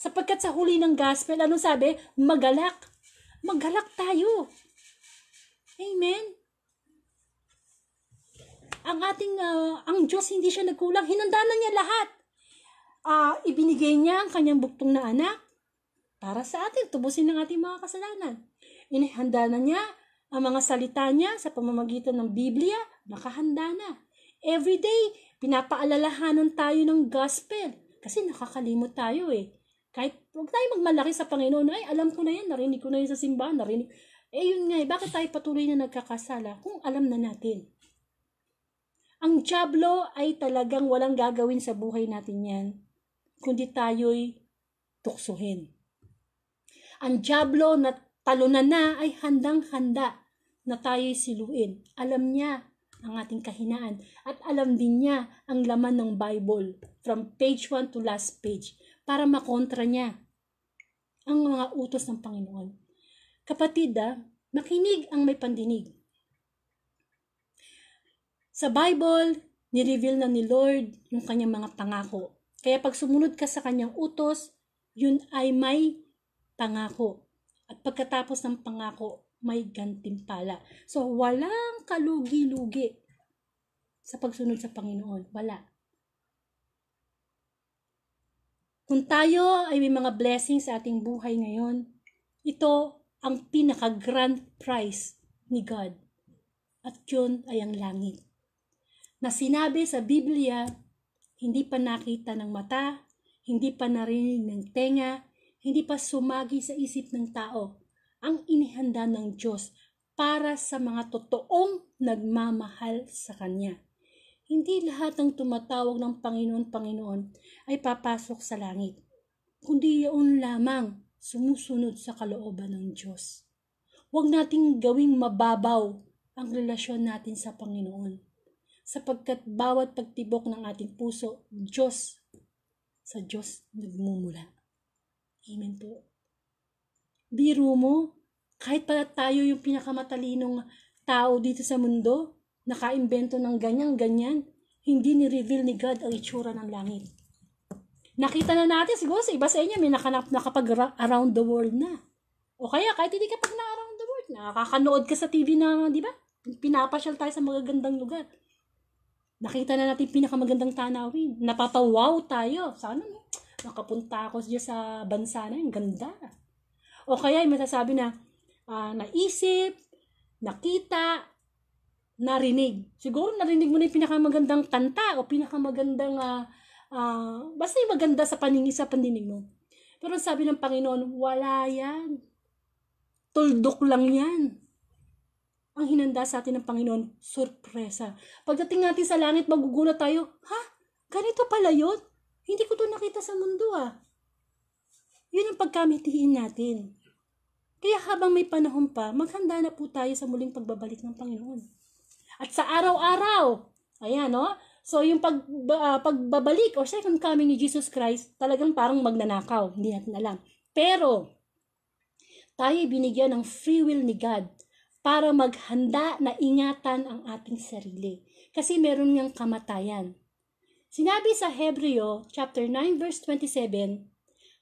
Sapagkat sa huli ng gospel, ano sabi? Magalak. Magalak tayo. Amen? Ang Diyos hindi siya nagkulang. Hinanda na niya lahat. Ibinigay niya ang kanyang buktong na anak para sa atin, tubusin ang ating mga kasalanan. Inihanda na niya ang mga salita niya sa pamamagitan ng Biblia, nakahanda na. Every day, pinapaalalahanan tayo ng gospel kasi nakakalimot tayo eh. Kahit huwag tayo magmalaki sa Panginoon, ay alam ko na yan, narinig ko na yan sa simbahan, yun nga, bakit tayo patuloy na nagkakasala kung alam na natin? Ang dyablo ay talagang walang gagawin sa buhay natin yan, kundi tayo'y tuksuhin. Ang dyablo na talunan na ay handang-handa na tayo'y siluin. Alam niya ang ating kahinaan at alam din niya ang laman ng Bible from page 1 to last page para makontra niya ang mga utos ng Panginoon. Kapatid, makinig ang may pandinig. Sa Bible, ni-reveal na ni Lord yung kanyang mga pangako. Kaya pag sumunod ka sa kanyang utos, yun ay may pangako. At pagkatapos ng pangako, may gantimpala. So, walang kalugi-lugi sa pagsunod sa Panginoon. Wala. Kung tayo ay may mga blessings sa ating buhay ngayon, ito ang pinaka-grand prize ni God. At yun ay ang langit. Na sinabi sa Biblia, hindi pa nakita ng mata, hindi pa narinig ng tenga, hindi pa sumagi sa isip ng tao ang inihanda ng Diyos para sa mga totoong nagmamahal sa Kanya. Hindi lahat ng tumatawag ng Panginoon ay papasok sa langit, kundi yun lamang sumusunod sa kalooban ng Diyos. Huwag nating gawing mababaw ang relasyon natin sa Panginoon, sapagkat bawat pagtibok ng ating puso, sa Diyos nagmumula. Amen po. Biro mo, kahit pa tayo yung pinakamatalinong tao dito sa mundo, nakaimbento ng ganyan, hindi ni-reveal ni God ang itsura ng langit. Nakita na natin, siguro sa iba sa inyo, may nakapag-around the world na. O kaya, kahit hindi ka pag na-around the world, nakakanood ka sa TV na, di ba? Pinapasyal tayo sa magagandang lugar. Nakita na natin pinakamagandang tanawin. Napapawaw tayo. Sana, nakapunta ako dyan sa bansa na yung ganda. O kaya, may masasabi na, naisip, nakita, narinig. Siguro narinig mo na yung pinakamagandang kanta o pinakamagandang, basta yung maganda sa pandinig mo. Pero sabi ng Panginoon, wala yan. Tuldok lang yan. Ang hinanda sa atin ng Panginoon, sorpresa. Pagdating natin sa langit, magugulat tayo, ganito pala yun? Hindi ko to nakita sa mundo Yun ang pagkamitihin natin. Kaya habang may panahon pa, maghanda na po tayo sa muling pagbabalik ng Panginoon. At sa araw-araw, ayan, no? So, yung pagbabalik or second coming ni Jesus Christ, talagang parang magnanakaw. Hindi natin alam. Pero, tayo binigyan ng free will ni God para maghanda na ingatan ang ating sarili. Kasi meron niyang kamatayan. Sinabi sa Hebreo, chapter 9, verse 27,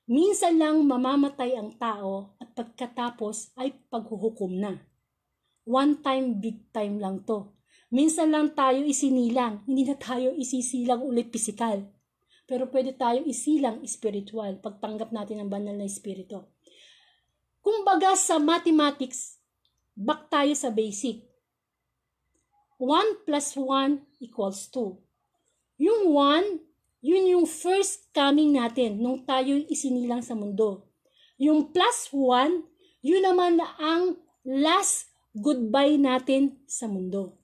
minsan lang mamamatay ang tao at pagkatapos ay paghuhukom na. One time, big time lang to. Minsan lang tayo isinilang, hindi na tayo isisilang ulit pisikal. Pero pwede tayong isilang spiritual, pagtanggap natin ng banal na espiritu. Kumbaga sa mathematics, back tayo sa basic. 1 plus 1 equals 2. Yung 1, yun yung first coming natin nung tayo isinilang sa mundo. Yung plus 1, yun naman ang last goodbye natin sa mundo.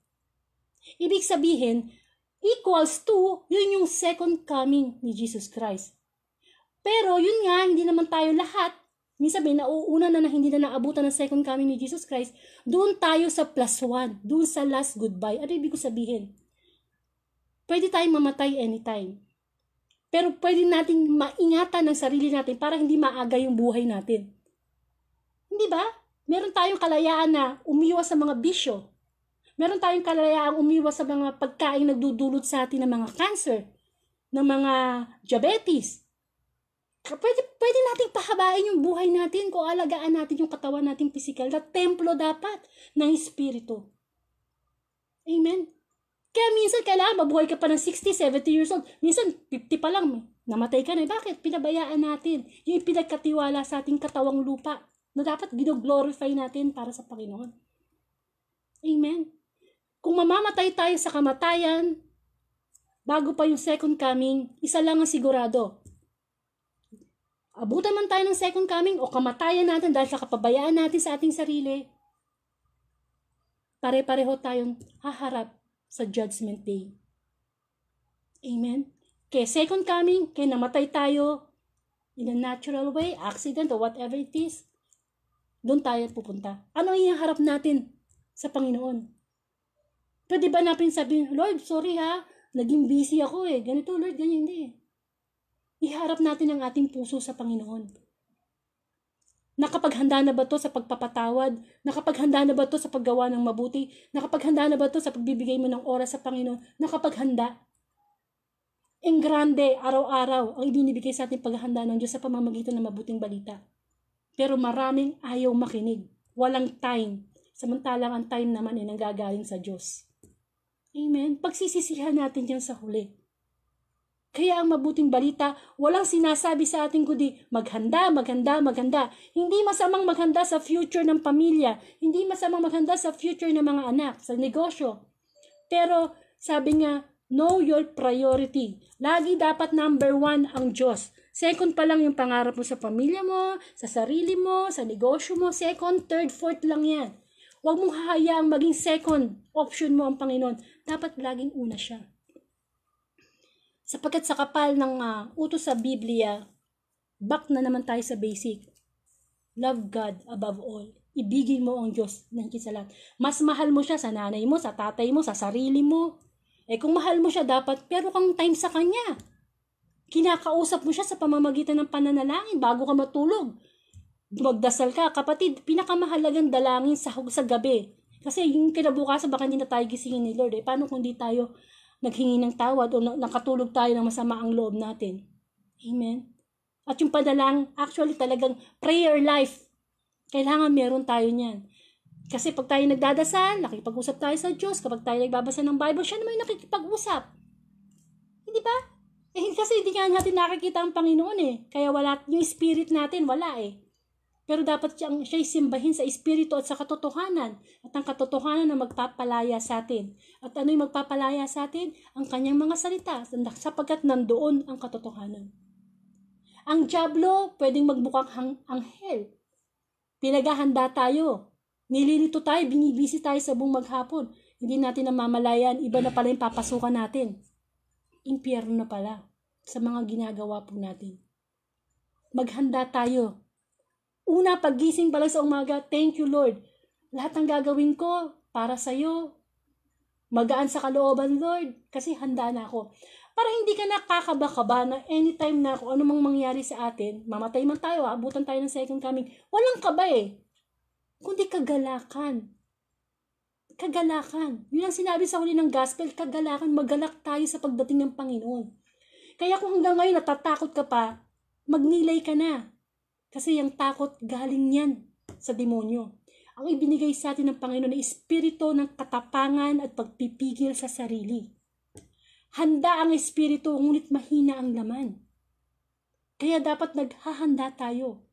Ibig sabihin, equals 2, yun yung second coming ni Jesus Christ. Pero yun nga, hindi naman tayo lahat. Minsan may nauuna na hindi na naabutan ng second coming ni Jesus Christ. Doon tayo sa plus 1, doon sa last goodbye. Ano ibig ko sabihin? Pwede tayong mamatay anytime. Pero pwede nating maingatan ng sarili natin para hindi maaga yung buhay natin. Hindi ba? Meron tayong kalayaan na umiwas sa mga bisyo. Meron tayong kalayaang umiwas sa mga pagkain nagdudulot sa atin ng mga cancer, ng mga diabetes. Pwede nating pahabain yung buhay natin kung alagaan natin yung katawan nating pisikal na templo dapat ng Espiritu. Amen? Kaya minsan kailangan mabuhay ka pa ng 60, 70 years old. Minsan 50 pa lang, namatay ka na. Bakit? Pinabayaan natin yung pinagkatiwala sa ating katawang lupa na dapat gino-glorify natin para sa Panginoon. Amen? Kung mamamatay tayo sa kamatayan, bago pa yung second coming, isa lang ang sigurado. Abutan man tayo ng second coming o kamatayan natin dahil sa kapabayaan natin sa ating sarili, pare-pareho tayong haharap sa judgment day. Amen? Kaya second coming, kaya namatay tayo in a natural way, accident or whatever it is, doon tayo pupunta. Ano ang ihaharap natin sa Panginoon? Pwede ba natin sabihin, Lord, sorry naging busy ako ganito Lord, ganyan, hindi. Iharap natin ang ating puso sa Panginoon. Nakapaghanda na ba to sa pagpapatawad? Nakapaghanda na ba to sa paggawa ng mabuti? Nakapaghanda na ba to sa pagbibigay mo ng oras sa Panginoon? Nakapaghanda. Ang grande, araw-araw, ang ibinibigay sa ating paghahanda ng Diyos sa pamamagitan ng mabuting balita. Pero maraming ayaw makinig. Walang time. Samantalang ang time naman ay nanggagaling sa Diyos. Amen? Pagsisisihan natin yan sa huli. Kaya ang mabuting balita, walang sinasabi sa ating kundi, maghanda, maghanda, maghanda. Hindi masamang maghanda sa future ng pamilya. Hindi masamang maghanda sa future ng mga anak, sa negosyo. Pero sabi nga, know your priority. Lagi dapat number 1 ang Diyos. Second pa lang yung pangarap mo sa pamilya mo, sa sarili mo, sa negosyo mo. Second, third, fourth lang yan. Huwag mong hahayaang maging second option mo ang Panginoon. Dapat laging una siya. Sapagkat sa kapal ng utos sa Biblia, back na naman tayo sa basic. Love God above all. Ibigin mo ang Diyos ng higit sa lahat. Mas mahal mo siya sa nanay mo, sa tatay mo, sa sarili mo. Kung mahal mo siya, dapat pero kang time sa Kanya. Kinakausap mo siya sa pamamagitan ng pananalangin bago ka matulog. Magdasal ka, kapatid, pinakamahalagang dalangin sa gabi. Kasi yung kinabukasan, baka hindi na tayo gisingin ni Lord. Paano kung di tayo naghingi ng tawad o nakatulog tayo ng masama ang loob natin? Amen? At yung padalang, actually talagang prayer life. Kailangan meron tayo niyan. Kasi pag tayo nagdadasal, nakikipag-usap tayo sa Diyos. Kapag tayo nagbabasa ng Bible, siya naman yung nakikipag-usap. Hindi ba? Kasi hindi nga natin nakikita ang Panginoon Kaya wala, yung spirit natin, wala Pero dapat siya'y simbahin sa espiritu at sa katotohanan. At ang katotohanan na magpapalaya sa atin. At ano yung magpapalaya sa atin? Ang kanyang mga salita. Sapagkat nandoon ang katotohanan. Ang dyablo, pwedeng magbukang anghel. Pinaghahanda tayo. Nililito tayo, binibisi tayo sa buong maghapon. Hindi natin namamalayan, iba na pala yung papasukan natin. Impyerno na pala sa mga ginagawa po natin. Maghanda tayo. Una, paggising pala sa umaga, thank you Lord. Lahat ng gagawin ko para sa'yo. Magaan sa kalooban Lord, kasi handa na ako. Para hindi ka nakakaba-kaba na anytime na kung anumang mangyari sa atin, mamatay man tayo, abutan tayo ng second coming, walang kaba kundi kagalakan. Kagalakan. Yun ang sinabi sa huli ng gospel, kagalakan, magalak tayo sa pagdating ng Panginoon. Kaya kung hanggang ngayon natatakot ka pa, magnilay ka na. Kasi yung takot galing yan sa demonyo. Ang ibinigay sa atin ng Panginoon ay espiritu ng katapangan at pagpipigil sa sarili. Handa ang espiritu, ngunit mahina ang laman. Kaya dapat naghahanda tayo.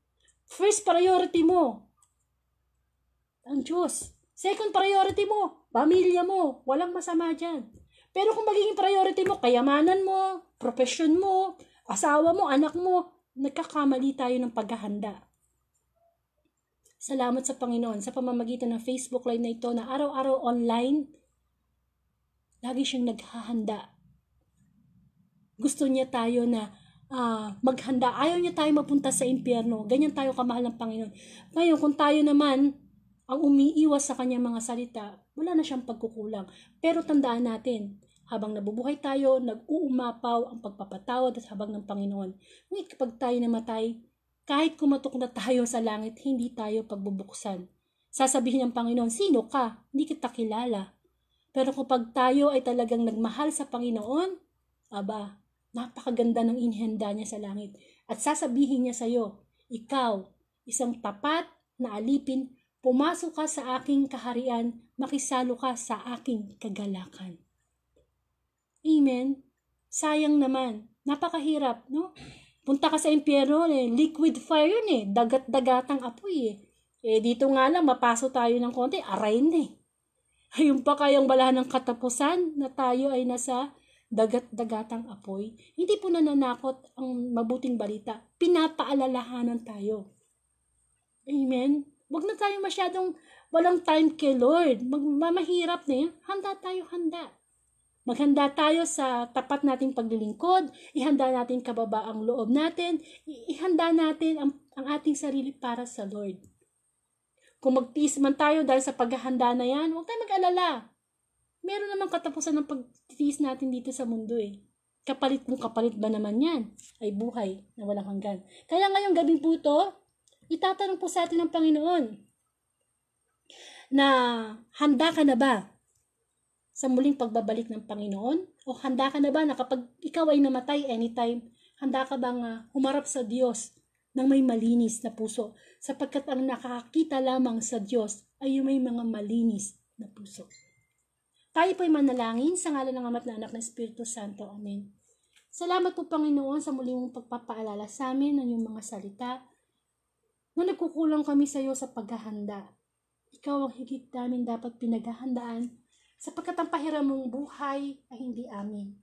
First priority mo, ang Diyos. Second priority mo, pamilya mo. Walang masama dyan. Pero kung magiging priority mo, kayamanan mo, profession mo, asawa mo, anak mo, nagkakamali tayo ng paghahanda. Salamat sa Panginoon sa pamamagitan ng Facebook Live na ito na araw-araw online, lagi siyang naghahanda. Gusto niya tayo na maghanda. Ayaw niya tayo mapunta sa impyerno. Ganyan tayo kamahal ng Panginoon. Ngayon, kung tayo naman ang umiiwas sa kanyang mga salita, wala na siyang pagkukulang. Pero tandaan natin, habang nabubuhay tayo, nag-uumapaw ang pagpapatawad at habang ng Panginoon. Ngunit kapag tayo namatay, kahit kumatok na tayo sa langit, hindi tayo pagbubuksan. Sasabihin ng Panginoon, sino ka? Hindi kita kilala. Pero kapag tayo ay talagang nagmahal sa Panginoon, aba, napakaganda ng inihanda niya sa langit. At sasabihin niya sa iyo, ikaw, isang tapat na alipin, pumasok ka sa aking kaharian, makisalo ka sa aking kagalakan. Amen? Sayang naman. Napakahirap, no? Punta ka sa impyerno, liquid fire yun dagat-dagatang apoy dito nga lang, mapaso tayo ng konti, aray na Ayun pa kayang balahan ng katapusan na tayo ay nasa dagat-dagatang apoy. Hindi po nananakot ang mabuting balita. Pinapaalalahanan tayo. Amen? Huwag na tayo masyadong walang time kay Lord. Mahirap na Handa tayo, handa. Maghanda tayo sa tapat nating paglilingkod, ihanda natin kababa ang loob natin, ihanda natin ang ating sarili para sa Lord. Kung magtiis man tayo dahil sa paghahanda na yan, huwag tayo mag-alala. Meron namang katapusan ng pagtitiis natin dito sa mundo Kapalit ba naman yan? Ay buhay na walang hanggan. Kaya ngayong gabing po ito, Itatanong po sa atin ng Panginoon na handa ka na ba sa muling pagbabalik ng Panginoon? O handa ka na ba na kapag ikaw ay namatay anytime, handa ka bang humarap sa Diyos ng may malinis na puso? Sapagkat ang nakakakita lamang sa Diyos ay yung may mga malinis na puso. Tayo po'y manalangin sa ngalan ng Ama at ng Anak ng Espiritu Santo. Amen. Salamat po Panginoon sa muling mong pagpapaalala sa amin ng iyong mga salita na nagkukulang kami sa iyo sa paghahanda. Ikaw ang higit namin dapat pinaghahandaan sapagkat ang pahiram mong buhay ay hindi amin.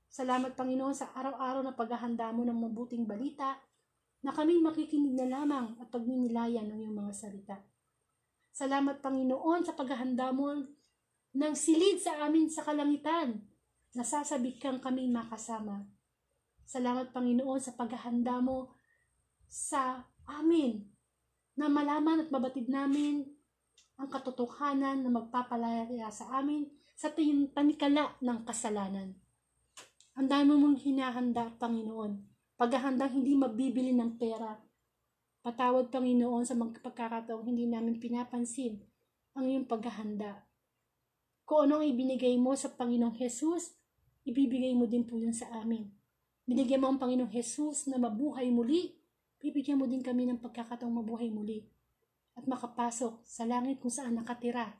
Salamat Panginoon sa araw-araw na paghahanda mo ng mabuting balita na kami makikinig na lamang at pagminilayan ng iyong mga salita. Salamat Panginoon sa paghahanda mo ng silid sa amin sa kalangitan. Nasasabik kang kami makasama. Salamat Panginoon sa paghahanda mo sa amin na malaman at mabatid namin ang katotohanan na magpapalaya sa amin sa tanikala ng kasalanan. Ang dami mong hinahanda, Panginoon. Paghahandang hindi mabibili ng pera. Patawad, Panginoon, sa mga pagkakataong hindi namin pinapansin ang iyong paghahanda. Kung anong ibinigay mo sa Panginoong Jesus, ibibigay mo din po yun sa amin. Binigyan mo ang Panginoong Jesus na mabuhay muli, bibigyan mo din kami ng pagkakataong mabuhay muli at makapasok sa langit kung saan nakatira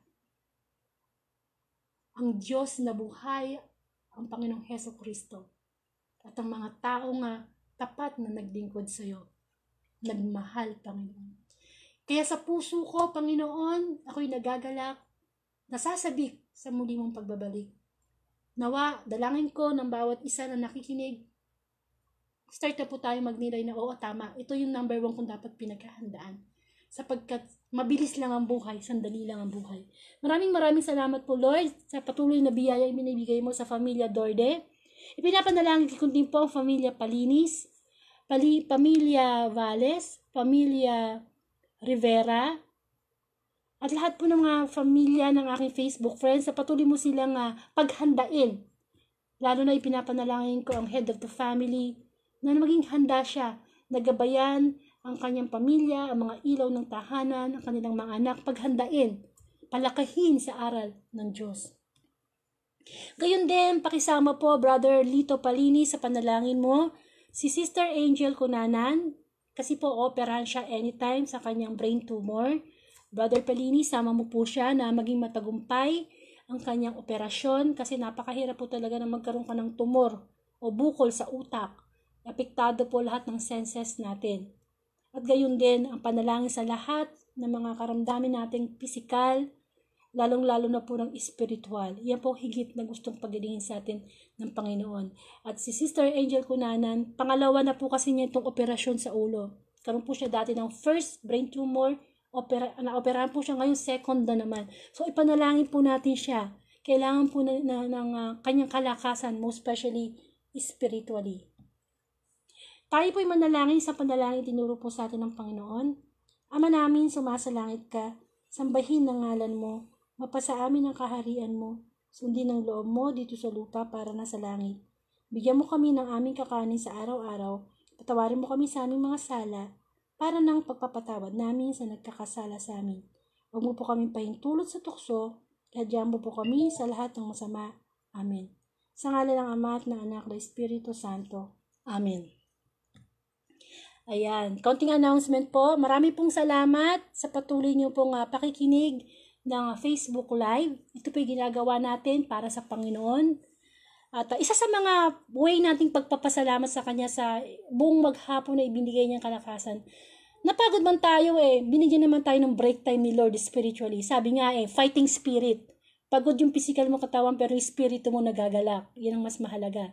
ang Diyos na buhay, ang Panginoong Heso Kristo at ang mga taong tapat na naglingkod sa iyo, nagmahal, Panginoon. Kaya sa puso ko, Panginoon, ako'y nagagalak, nasasabik sa muli mong pagbabalik. Nawa, dalangin ko ng bawat isa na nakikinig, start na po tayo magnilay na, oo, tama, ito yung number 1 kung dapat pinaghahandaan. Sapagkat mabilis lang ang buhay, sandali lang ang buhay. Maraming salamat po, Lord, sa patuloy na biyaya ibinibigay mo sa Pamilya Dorde. Ipinapanalangin ko din po ang Pamilya Palinis, Pamilya Vales, Pamilya Rivera, at lahat po ng mga pamilya ng aking Facebook friends, sa patuloy mo silang paghandain. Lalo na ipinapanalangin ko ang head of the family, na maging handa siya, nagabayan ang kanyang pamilya, ang mga ilaw ng tahanan, ang kanilang mga anak, paghandain, palakahin sa aral ng Diyos. Gayon din, pakisama po Brother Lito Palini sa panalangin mo, si Sister Angel Cunanan, kasi po operahan siya anytime sa kanyang brain tumor. Brother Palini, sama mo po siya na maging matagumpay ang kanyang operasyon kasi napakahirap po talaga na magkaroon ka ng tumor o bukol sa utak. Apektado po lahat ng senses natin. At gayon din ang panalangin sa lahat ng mga karamdamin nating pisikal, lalong-lalo na po ng espiritual. Yan po higit na gustong pagalingin sa atin ng Panginoon. At si Sister Angel Cunanan, pangalawa na po kasi niya itong operasyon sa ulo. Karoon po siya dati ng first brain tumor, na-operahan po siya ngayon, second na naman. So ipanalangin po natin siya. Kailangan po ng kanyang kalakasan, most especially spiritually. Tayo po'y manalangin sa panalangin tinuro po sa atin ng Panginoon. Ama namin, sumasalangit ka, sambahin ang ngalan mo, mapasa amin ang kaharian mo, sundin ang loob mo dito sa lupa para na sa langit. Bigyan mo kami ng aming kakanin sa araw-araw, patawarin mo kami sa aming mga sala, para ng pagpapatawad namin sa nagkakasala sa amin. Huwag mo po kami pahintulot sa tukso, hadyan mo po kami sa lahat ng masama. Amen. Sa ngalan ng Ama at ng Anak ng Espiritu Santo. Amen. Ayan, konting announcement po. Marami pong salamat sa patuloy niyo pong pakikinig ng Facebook Live. Ito po yung ginagawa natin para sa Panginoon. At isa sa mga way nating pagpapasalamat sa Kanya sa buong maghapon na ibinigay niyang kalakasan. Napagod man tayo binigyan naman tayo ng break time ni Lord spiritually. Sabi nga fighting spirit. Pagod yung physical mo katawan pero yung spirito mo nagagalak. Yan ang mas mahalaga.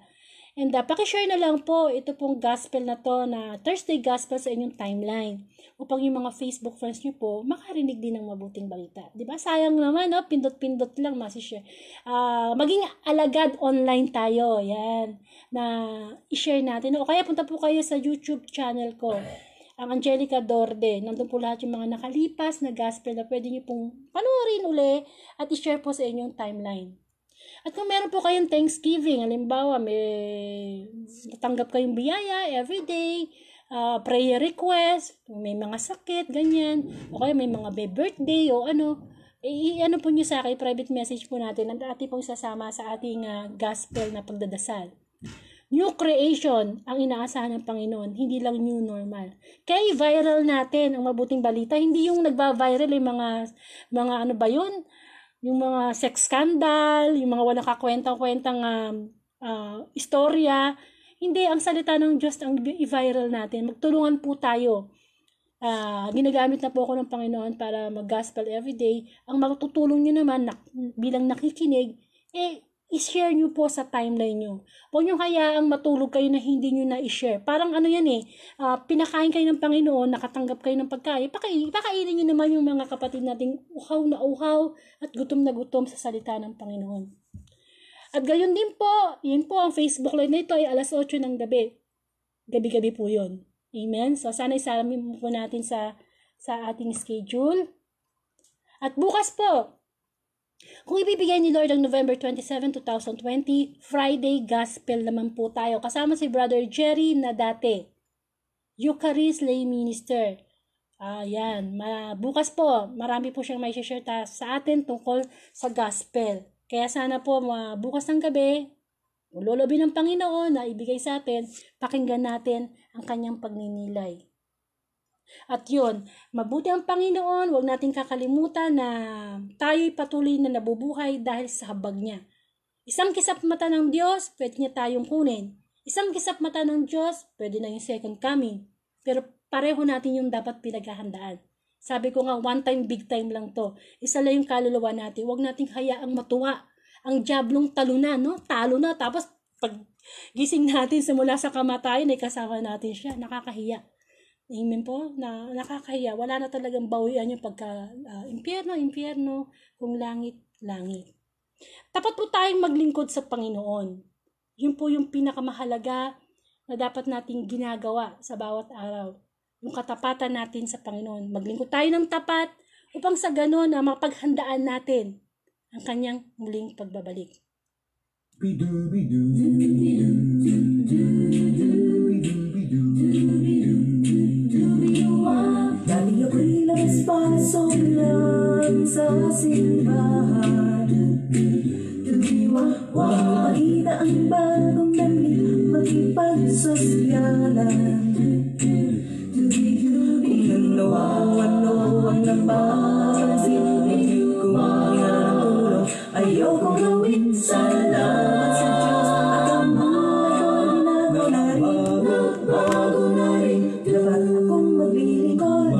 And pakishare na lang po ito pong gospel na to na Thursday gospel sa inyong timeline upang yung mga Facebook friends nyo po makarinig din ng mabuting balita. Diba? Sayang naman, pindot-pindot lang masishare. Maging alagad online tayo. Yan. Na i-share natin. O kaya punta po kayo sa YouTube channel ko. Ang Angelica Dorde. Nandun po lahat yung mga nakalipas na gospel na pwede nyo pong panoorin uli at i-share po sa inyong timeline. At kung meron po kayong Thanksgiving, halimbawa may natanggap kayong biyaya everyday, prayer request, may mga sakit, ganyan, o kaya may mga birthday o ano, ano po nyo sa akin, private message po natin, at ating pong sasama sa ating gospel na pagdadasal. New creation ang inaasahan ng Panginoon, hindi lang new normal. Kaya viral natin ang mabuting balita, hindi yung nagba-viral yung mga ano ba yun? Yung mga sex scandal, yung mga walang kakwentang-kwentang istorya. Hindi, ang salita ng Diyos ang i-viral natin. Magtulungan po tayo. Ginagamit na po ako ng Panginoon para mag-gospel everyday. Ang matutulong nyo naman bilang nakikinig, i-share nyo po sa timeline nyo. Huwag nyo hayaang matulog kayo na hindi nyo na i-share. Parang ano yan pinakain kayo ng Panginoon, nakatanggap kayo ng pagkain, pakainin nyo naman yung mga kapatid nating uhaw na uhaw at gutom na gutom sa salita ng Panginoon. At gayon din po, yun po ang Facebook Live na ito ay alas 8 ng gabi. Gabi-gabi po yun. Amen? So sana isalamin po natin sa ating schedule. At bukas po, kung ibibigay ni Lord ang November 27, 2020, Friday Gospel naman po tayo. Kasama si Brother Jerry na dati, Eucharist Lay Minister. Yan. Bukas po, marami po siyang may share sa atin tungkol sa Gospel. Kaya sana po, bukas ng gabi, lolobi ng Panginoon na ibigay sa atin, pakinggan natin ang kanyang pagninilay. At yun, mabuti ang Panginoon, huwag nating kakalimutan na tayo'y patuloy na nabubuhay dahil sa habag niya. Isang kisap mata ng Diyos, pwede niya tayong kunin. Isang kisap mata ng Diyos, pwede na yung second coming. Pero pareho natin yung dapat pinaghahandaan. Sabi ko nga, one time, big time lang to. Isa lang yung kaluluwa natin. Huwag nating hayaang matuwa. Ang diablong talo na, no? Talo na. Tapos, pag gising natin simula sa kamatayan, ay kasama natin siya. Nakakahiya. Amen po, na nakakahiya. Wala na talagang bawian yung pagka impyerno, kung langit. Tapat po tayong maglingkod sa Panginoon. Yun po yung pinakamahalaga na dapat nating ginagawa sa bawat araw. Yung katapatan natin sa Panginoon. Maglingkod tayo ng tapat upang sa ganon na mapaghandaan natin ang kanyang muling pagbabalik. Dati ako'y labas-pasok lang sa simbahan. Tumiwa, makita ang bagong damit, makipagsosyalan. Kung ano ang napansin, hindi ko inatulong. Ayoko gawin, salamat sa Diyos. At ang mga bago na rin, dapat akong maglilingkod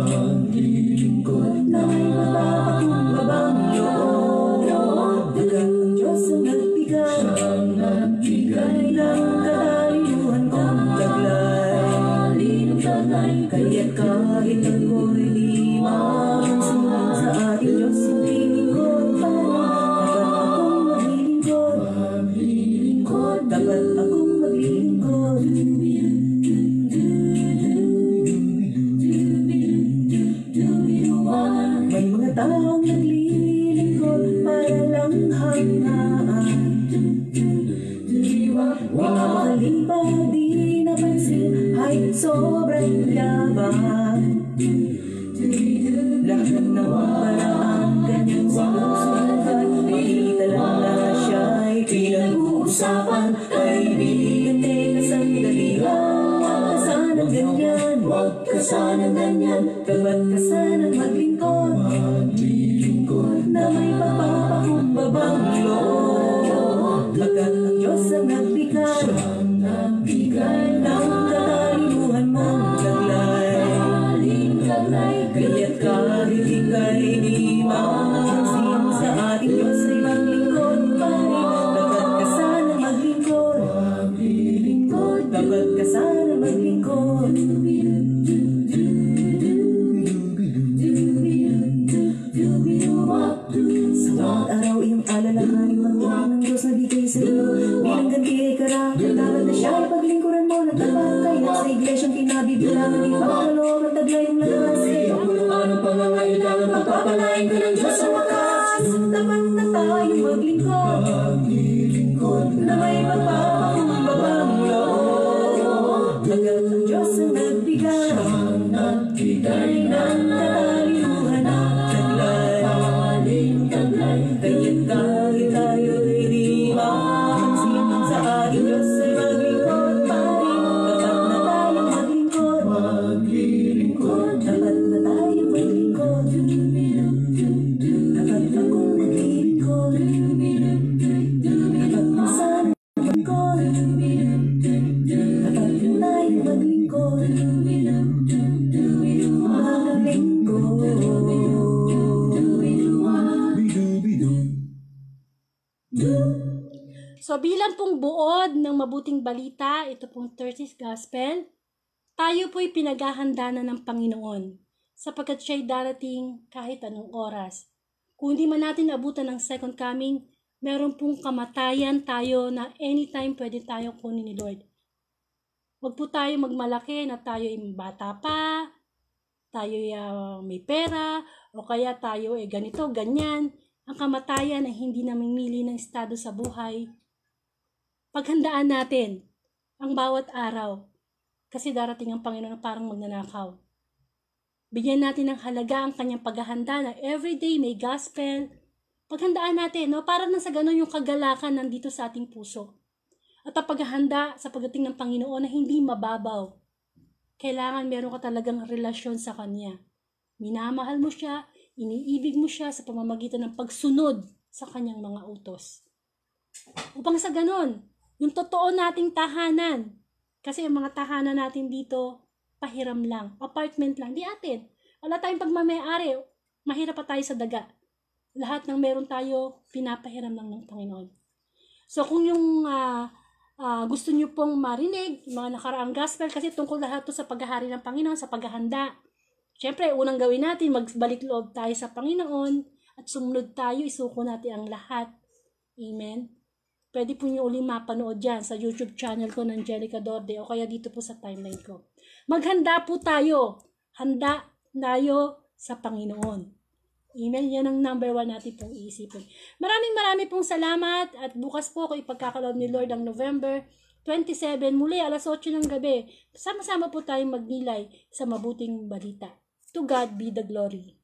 na may mapapatumbabang loob. Dagat ang Diyos ang nagbigay ng katalinuhan kong taglay. Kaya't kahit ako'y di mapansin sa ating Diyos, hindi lingkod pa rin. Dapat akong maglilingkod. May mga taong naglilingkod para lang hangaan. Nakakalipa, di napansin, ay sobrang yaman. Lahat ng paraan, kanyang sinusunod, makita lang na siya'y pinag-uusapan. Kaibigan, teka sandali lang, huwag ka sanang ganyan. Dapat ka sanang maglingkod na may papapakumbabang loob. Pagkat ang Diyos ang nagbigay ng katalinuhan mong taglay. Kaya't kahit ika'y di mapansin, sa ating Diyos ay maglingkod pa rin. Dapat ka sanang maglingkod. Dapat ka sanang maglingkod. Sa bawat araw iyong alalahanin, magmahal ng Diyos na bigay sa iyo. Bilang ganti ay karapat, dapat na siya ay paglingkuran mo. Nagtabangkay na sa iglesyang kinabibilangan, ipagkaloob at taglay ng lakas. Kung anong pangangailangan, pagpapalain ka ng Diyos sa wakas. Dapat na tayong maglingkod na may magpapakumbabang loob. Sapagkat ang Diyos ang nagbigay ng katalinuhan at taglay. Kaya't kahit tayo'y di mapansin, sa ating Diyos ay maglingkod pa rin. Tapat na tayong maglingkod. Tapat na tayong maglingkod. Tapat akong maglingkod. Tapat na sana maglingkod. Tapat na tayong maglingkod. So bilang pong buod ng mabuting balita, ito pong 30th Gospel, tayo po'y pinaghahanda na ng Panginoon sapagkat siya'y darating kahit anong oras. Kung hindi man natin abutan ng second coming, meron pong kamatayan tayo na anytime pwede tayo kunin ni Lord. Huwag po tayo magmalaki na tayo ay bata pa, tayo ay may pera, o kaya tayo ay ganito, ganyan. Ang kamatayan ay hindi namimili ng estado sa buhay. Paghandaan natin ang bawat araw kasi darating ang Panginoon na parang magnanakaw. Bigyan natin ng halaga ang kanyang paghahanda na everyday may gospel. Paghandaan natin, no? Para na sa ganun yung kagalakan nandito sa ating puso. At ang paghahanda sa pagdating ng Panginoon na hindi mababaw. Kailangan meron ka talagang relasyon sa Kanya. Minamahal mo siya, iniibig mo siya sa pamamagitan ng pagsunod sa Kanyang mga utos. Upang sa ganun, yung totoo nating tahanan, kasi yung mga tahanan natin dito, pahiram lang, apartment lang, di atin. Wala tayong pagmamayari, mahirap pa tayo sa daga. Lahat ng meron tayo, pinapahiram lang ng Panginoon. So kung yung gusto nyo pong marinig, yung mga nakaraang gospel, kasi tungkol lahat to sa paghahari ng Panginoon, sa paghahanda. Siyempre, unang gawin natin, magbalik loob tayo sa Panginoon, at sumunod tayo, isuko natin ang lahat. Amen? Pwede po nyo uling mapanood yan sa YouTube channel ko ng Angelica Dorde o kaya dito po sa timeline ko. Maghanda po tayo. Handa tayo sa Panginoon. Amen? Yan ang number 1 natin pong iisipin. Maraming pong salamat at bukas po ako ipagkakaloob ni Lord ang November 27 muli alas 8 ng gabi. Sama-sama po tayong magnilay sa mabuting balita. To God be the glory.